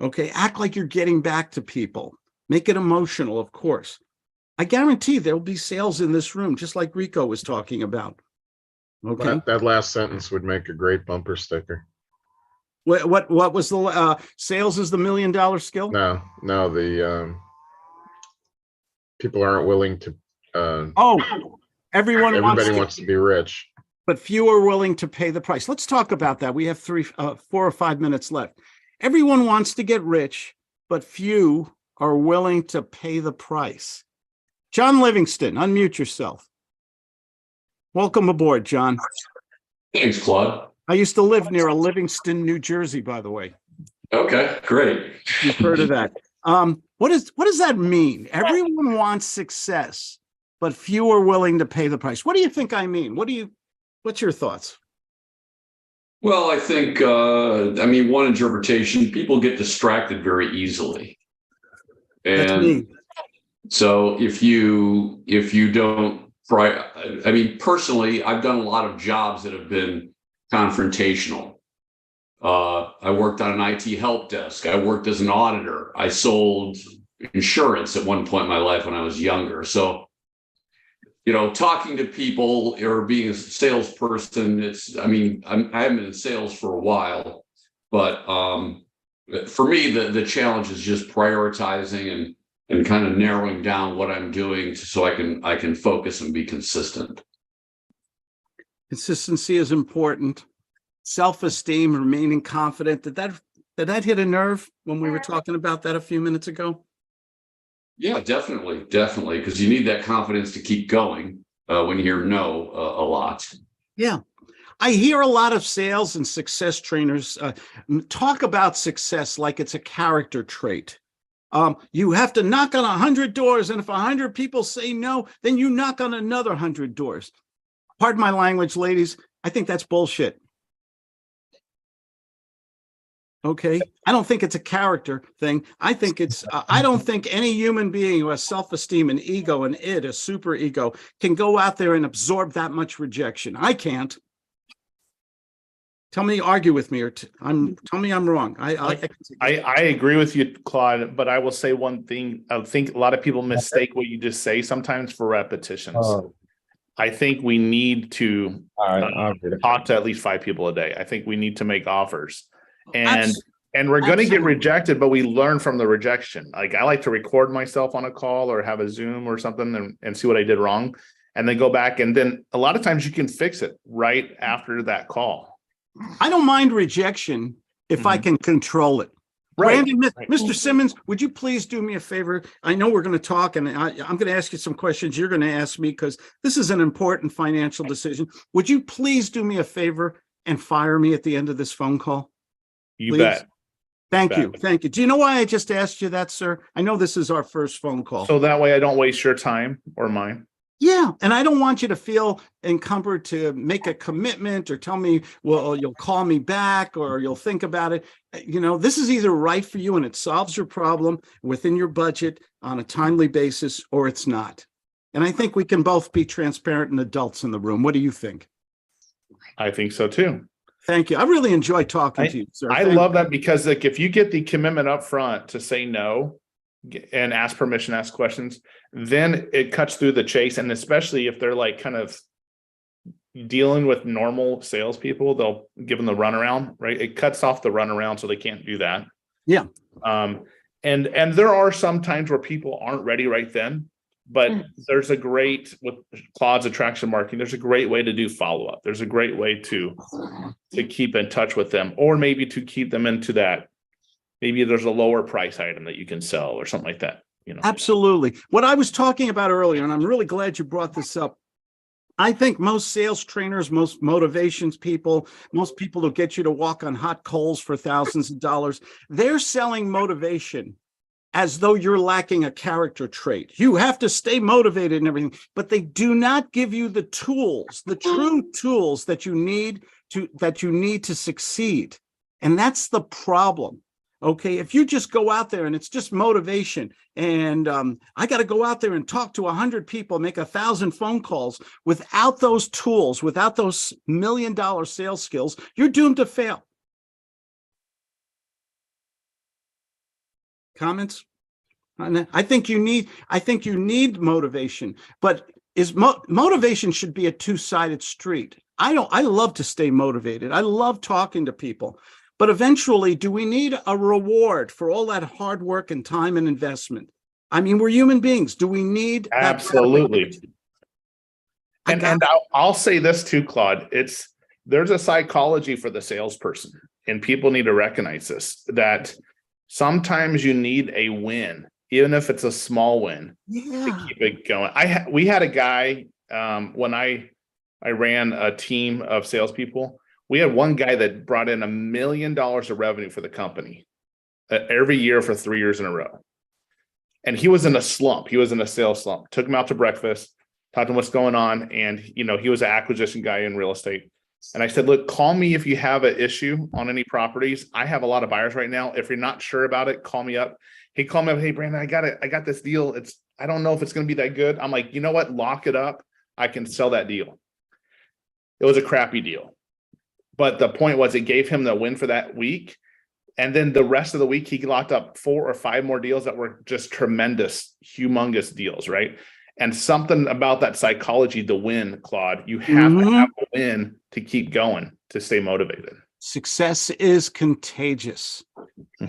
Okay, act like you're getting back to people. Make it emotional, of course. I guarantee there'll be sales in this room, just like Rico was talking about. Okay. That last sentence would make a great bumper sticker. What was the sales is the million-dollar skill? No, the people aren't willing to. Everybody wants to be rich, but few are willing to pay the price. Let's talk about that. We have 4 or 5 minutes left. Everyone wants to get rich, but few are willing to pay the price. John Livingston, unmute yourself. Welcome aboard, John. Thanks, Claude. I used to live near Livingston, New Jersey, by the way. Okay, great. You've heard of that. What does that mean? Everyone wants success, but few are willing to pay the price. What do you think I mean? What's your thoughts? Well, I think, one interpretation, people get distracted very easily. That's me. So if you don't personally, I've done a lot of jobs that have been confrontational. I worked on an IT help desk. I worked as an auditor. I sold insurance at one point in my life when I was younger. So, talking to people or being a salesperson, I haven't been in sales for a while, but for me, the challenge is just prioritizing and kind of narrowing down what I'm doing so I can focus and be consistent. Consistency is important. Self-esteem, remaining confident. Did that hit a nerve when we were talking about that a few minutes ago? Yeah, definitely. Because you need that confidence to keep going when you hear no a lot. Yeah. I hear a lot of sales and success trainers talk about success like it's a character trait. You have to knock on 100 doors, and if 100 people say no, then you knock on another 100 doors. Pardon my language, ladies. I think that's bullshit. Okay. I don't think it's a character thing. I think I don't think any human being who has self-esteem and ego and a super ego can go out there and absorb that much rejection. I can't. Argue with me, or tell me I'm wrong. I agree with you, Claude, but I will say one thing. I think a lot of people mistake what you just say sometimes for repetitions. I think we need to talk to at least 5 people a day. I think we need to make offers. And we're going to get rejected, but we learn from the rejection. Like, I like to record myself on a call or have a Zoom or something and see what I did wrong, and then go back. And then a lot of times you can fix it right after that call. I don't mind rejection if I can control it. Right. Brandon, Mr. Simmons, would you please do me a favor? I know we're going to talk, and I'm going to ask you some questions you're going to ask me because this is an important financial decision. Would you please do me a favor and fire me at the end of this phone call? You bet. Thank you. Thank you. Do you know why I just asked you that, sir? I know this is our first phone call. So that way I don't waste your time or mine. Yeah, and I don't want you to feel encumbered to make a commitment or tell me, well, you'll call me back or you'll think about it. This is either right for you and it solves your problem within your budget on a timely basis, or it's not. And I think we can both be transparent and adults in the room. What do you think? I think so too. Thank you. I really enjoy talking to you, sir. I love that because like if you get the commitment up front to say no and ask permission, ask questions, then it cuts through the chase. And especially if they're like kind of dealing with normal salespeople, they'll give them the runaround, right? It cuts off the runaround so they can't do that. Yeah. And there are some times where people aren't ready right then, but there's a great, with Claude's attraction marketing, there's a great way to do follow-up. There's a great way to keep in touch with them, or maybe to keep them into that. Maybe there's a lower price item that you can sell or something like that. Absolutely. What I was talking about earlier, and I'm really glad you brought this up. I think most sales trainers, most motivations people, most people who get you to walk on hot coals for thousands of dollars, they're selling motivation as though you're lacking a character trait. You have to stay motivated and everything, but they do not give you the tools, the true tools that you need to succeed. And that's the problem. Okay, if you just go out there and it's just motivation and I got to go out there and talk to 100 people, make 1,000 phone calls without those tools, without those $1 million sales skills, you're doomed to fail. Comments? I think you need motivation, but motivation should be a two-sided street. I love to stay motivated. I love talking to people. But eventually, do we need a reward for all that hard work and time and investment? I mean, we're human beings. Do we need that? Absolutely. And I'll say this too, Claude. There's a psychology for the salesperson, and people need to recognize this, that sometimes you need a win, even if it's a small win, to keep it going. We had a guy when I ran a team of salespeople. We had one guy that brought in $1 million of revenue for the company every year for 3 years in a row. And he was in a slump. He was in a sales slump. Took him out to breakfast, talked to him what's going on. And, he was an acquisition guy in real estate. And I said, look, call me if you have an issue on any properties. I have a lot of buyers right now. If you're not sure about it, call me up. He called me up. Hey, Brandon, I got it. I got this deal. I don't know if it's going to be that good. I'm like, you know what? Lock it up. I can sell that deal. It was a crappy deal. But the point was it gave him the win for that week. And then the rest of the week, he locked up 4 or 5 more deals that were just tremendous, humongous deals, right? And something about that psychology, the win, Claude, you have to have a win to keep going, to stay motivated. Success is contagious.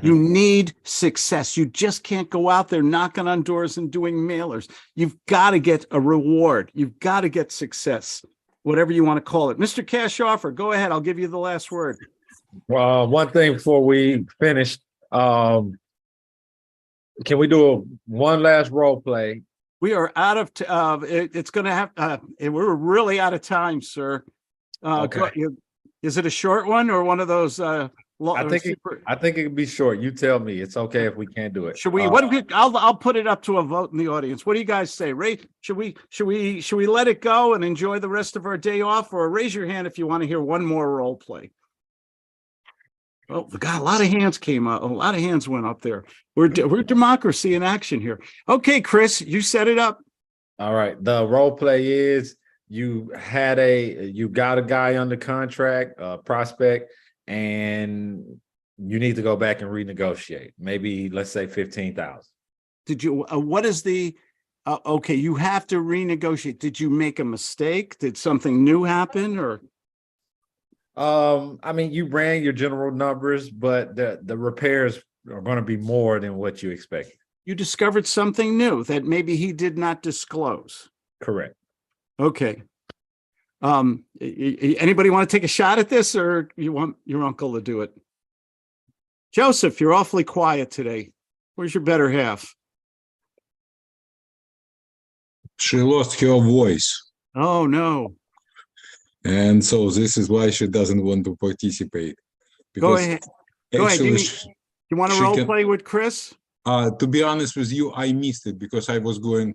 You need success. You just can't go out there knocking on doors and doing mailers. You've got to get a reward. You've got to get success, whatever you want to call it. Mr. Cash Offer, go ahead. I'll give you the last word. One thing before we finish, can we do one last role play? We are out of, it's going to have, we're really out of time, sir. Okay. Is it a short one or one of those? I think it could be short. You tell me. It's okay if we can't do it. Should we? I'll put it up to a vote in the audience. What do you guys say? Should we let it go and enjoy the rest of our day off, or raise your hand if you want to hear one more role play? Oh, God, a lot of hands came up. A lot of hands went up there. We're democracy in action here. Okay, Chris, you set it up. All right. The role play is you got a guy under contract, prospect, and you need to go back and renegotiate. Maybe let's say 15,000. Did you? What is the? Okay, you have to renegotiate. Did you make a mistake? Did something new happen, or? I mean, you ran your general numbers, but the repairs are going to be more than what you expected. You discovered something new that maybe he did not disclose. Correct. Okay. Anybody want to take a shot at this, or you want your uncle to do it? Joseph, you're awfully quiet today. Where's your better half? She lost her voice. Oh, no. And so this is why she doesn't want to participate. Go ahead. Go ahead. You want to role play with Chris? To be honest with you, I missed it because I was going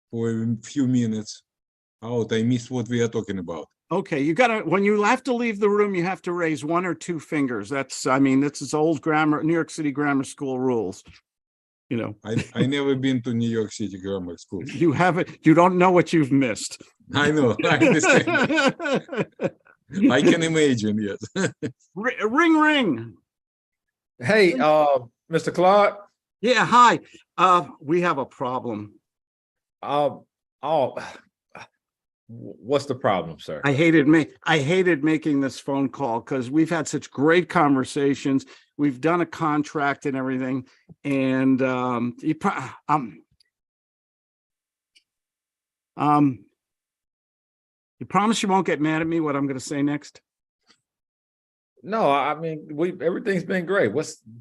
for a few minutes out. I missed what we are talking about. Okay, you gotta, when you have to leave the room, you have to raise one or two fingers. That's, I mean, this is old grammar, New York City grammar school rules. You know, I never been to New York City grammar school. you haven't, you don't know what you've missed. I know. I understand. I can imagine. Yes. Ring, ring. Hey, Mr. Claude. Yeah, hi. We have a problem. What's the problem, sir? I hated making this phone call because we've had such great conversations. We've done a contract and everything, and you promise you won't get mad at me what I'm going to say next? No, I mean, everything's been great.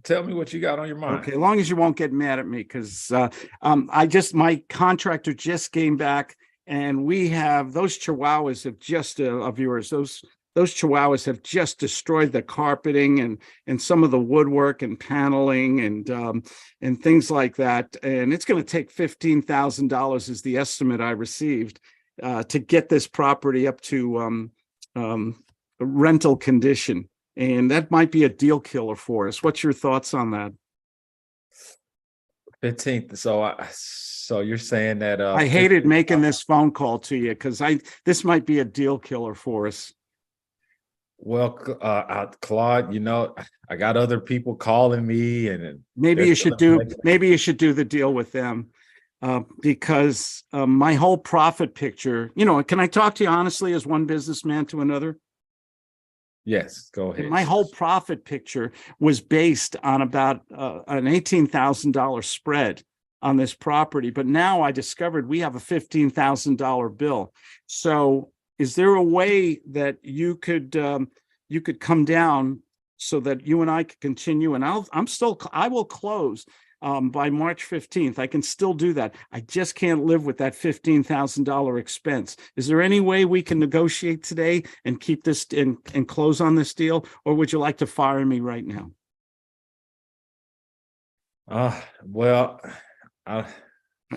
Tell me what you got on your mind. Okay, as long as you won't get mad at me, because my contractor just came back, and we have those chihuahuas have just of yours. Those chihuahuas have just destroyed the carpeting and some of the woodwork and paneling and things like that. And it's going to take $15,000 is the estimate I received to get this property up to rental condition. And that might be a deal killer for us. What's your thoughts on that? 15th. So you're saying that I hated making this phone call to you because this might be a deal killer for us. Well, Claude, you know, I got other people calling me, and maybe you should do the deal with them because my whole profit picture. You know, can I talk to you honestly as one businessman to another? Yes, go ahead. My whole profit picture was based on about an $18,000 spread on this property, but now I discovered we have a $15,000 bill. So is there a way that you could come down so that you and I could continue? And I will close by March 15th. I can still do that. I just can't live with that $15,000 expense. Is there any way we can negotiate today and keep this and close on this deal? Or would you like to fire me right now?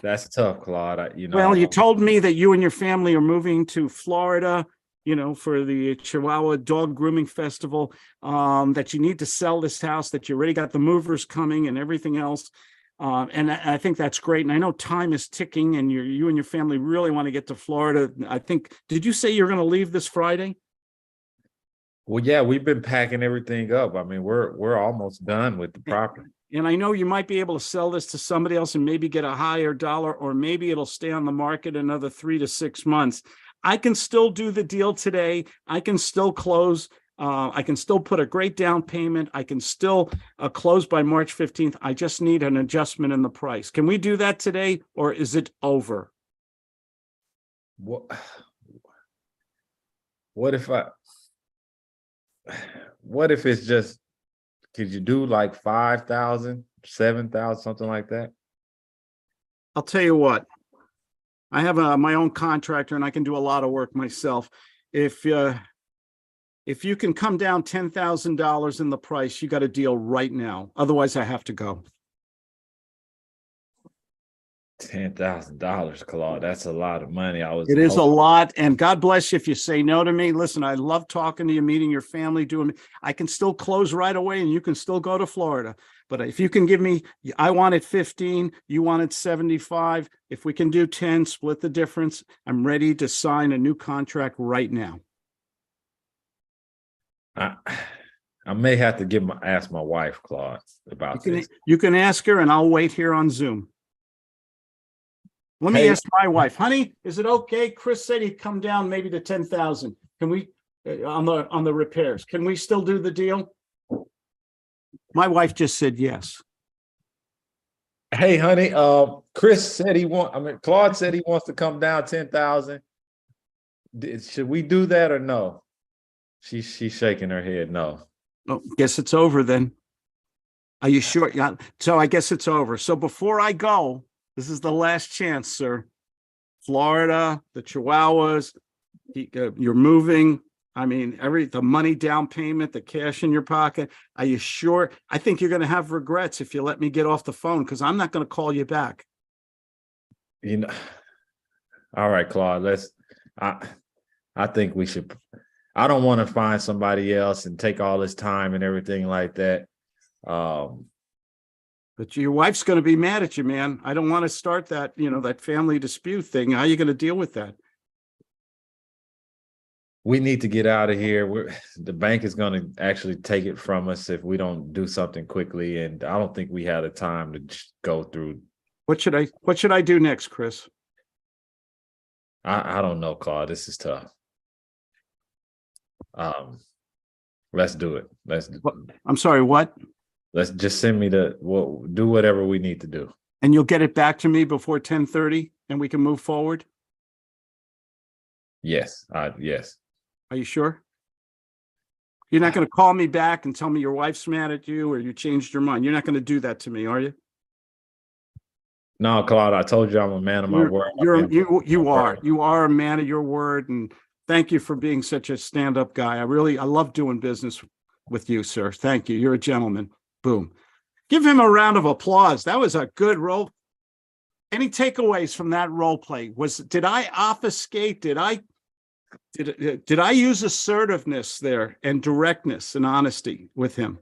That's tough, Claude. Well, you told me that you and your family are moving to Florida, you know, for the Chihuahua Dog Grooming Festival, that you need to sell this house, that you already got the movers coming and everything else. And I think that's great. And I know time is ticking and you and your family really want to get to Florida. I think, did you say you're going to leave this Friday? Well, yeah, we've been packing everything up. I mean, we're almost done with the property. And I know you might be able to sell this to somebody else and maybe get a higher dollar, or maybe it'll stay on the market another 3 to 6 months. I can still do the deal today. I can still close. I can still put a great down payment. I can still close by March 15th. I just need an adjustment in the price. Can we do that today, or is it over? What if it's just, could you do like 5,000, 7,000, something like that? I'll tell you what. I have my own contractor and I can do a lot of work myself. If you can come down $10,000 in the price, you got a deal right now. Otherwise, I have to go. $10,000, Claude. That's a lot of money. It is a lot, and God bless you if you say no to me. Listen, I love talking to you, meeting your family, I can still close right away, and you can still go to Florida. But if you can give me, I wanted 15, you wanted 75. If we can do 10, split the difference. I'm ready to sign a new contract right now. I may have to ask my wife, Claude, about this. You can ask her, and I'll wait here on Zoom. Let me ask my wife, honey, is it okay? Chris said he'd come down maybe to 10,000. Can we, on the repairs, can we still do the deal? My wife just said yes. Hey, honey, Chris said Claude said he wants to come down 10,000. Should we do that or no? She's shaking her head no. Oh, guess it's over then. Are you sure? Yeah. So I guess it's over. So before I go, this is the last chance, sir. Florida, the Chihuahuas, you're moving. I mean, the money down payment, the cash in your pocket. Are you sure? I think you're going to have regrets if you let me get off the phone, because I'm not going to call you back. All right, Claude, I think we should. I don't want to find somebody else and take all this time and everything like that. But your wife's going to be mad at you, man. I don't want to start that, that family dispute thing. How are you going to deal with that? We need to get out of here. The bank is going to actually take it from us if we don't do something quickly. And I don't think we have the time to just go through. What should I do next, Chris? I don't know, Claude. This is tough. Let's do it. I'm sorry, what? Let's just send me do whatever we need to do. And you'll get it back to me before 10:30 and we can move forward? Yes. Yes. Are you sure? You're not going to call me back and tell me your wife's mad at you or you changed your mind. You're not going to do that to me, are you? No, Claude, I told you I'm a man of my word. You are a man of your word. And thank you for being such a stand-up guy. I love doing business with you, sir. Thank you. You're a gentleman. Boom. Give him a round of applause. That was a good role. Any takeaways from that role play? Did I obfuscate? Did I use assertiveness there and directness and honesty with him?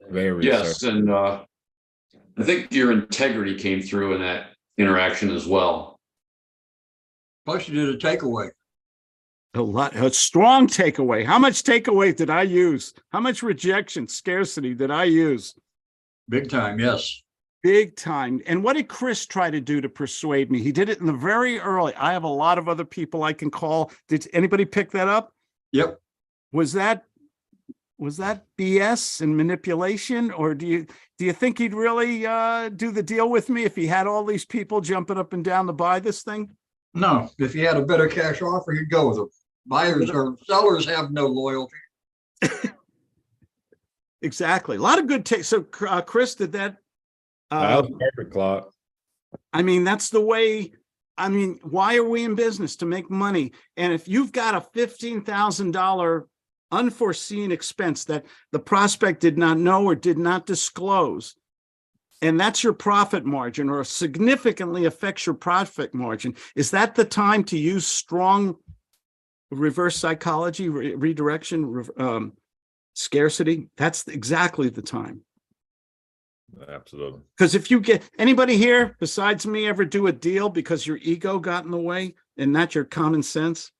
Very yes, and I think your integrity came through in that interaction as well. Plus, you did a takeaway. A strong takeaway. How much takeaway did I use? How much rejection, scarcity did I use? Big time, yes. Big time. And what did Chris try to do to persuade me? He did it in the very early. I have a lot of other people I can call. Did anybody pick that up? Yep. Was that BS and manipulation, or do you think he'd really do the deal with me if he had all these people jumping up and down to buy this thing? No, if he had a better cash offer, he'd go with it. Buyers or sellers have no loyalty. Exactly. A lot of good takes. So, Chris, did that? That was perfect, Claude. I mean, that's the way. I mean, why are we in business? To make money. And if you've got a $15,000 unforeseen expense that the prospect did not know or did not disclose, and that's your profit margin or significantly affects your profit margin, is that the time to use strong reverse psychology, redirection, scarcity? That's exactly the time. Absolutely. Because if you get anybody here besides me ever do a deal because your ego got in the way and not your common sense,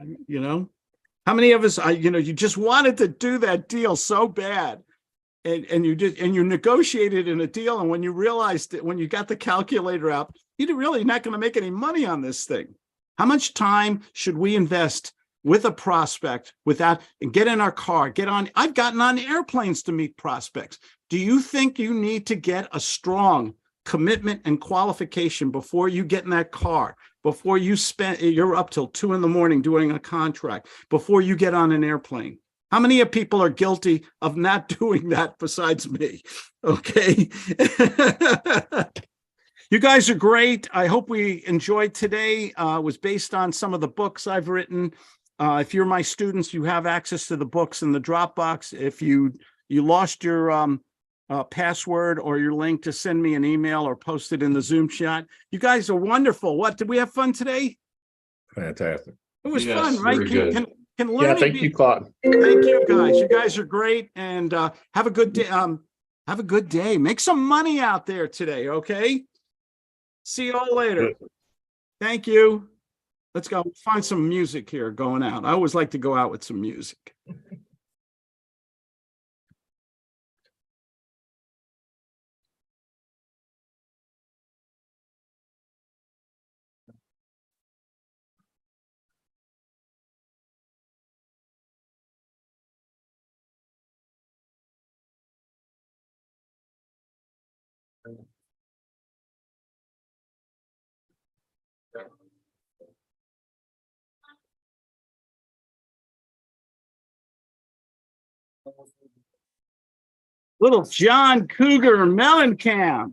how many of us, you just wanted to do that deal so bad. And you negotiated in a deal, and when you realized that when you got the calculator out, you're really not going to make any money on this thing. How much time should we invest with a prospect and get in our car, get on? I've gotten on airplanes to meet prospects. Do you think you need to get a strong commitment and qualification before you get in that car, before you're up till 2 a.m. doing a contract, before you get on an airplane? How many of people are guilty of not doing that besides me? Okay. You guys are great. I hope we enjoyed today. It was based on some of the books I've written. If you're my students, you have access to the books in the Dropbox. If you lost your password or your link, to send me an email or post it in the Zoom chat. You guys are wonderful. Did we have fun today? Fantastic. It was fun, right? Can Yeah, learning thank you, Claude. Thank you, guys. You guys are great, and have a good day. Have a good day. Make some money out there today, okay? See you all later. Thank you. Let's go find some music here going out. I always like to go out with some music. Little John Cougar Mellencamp.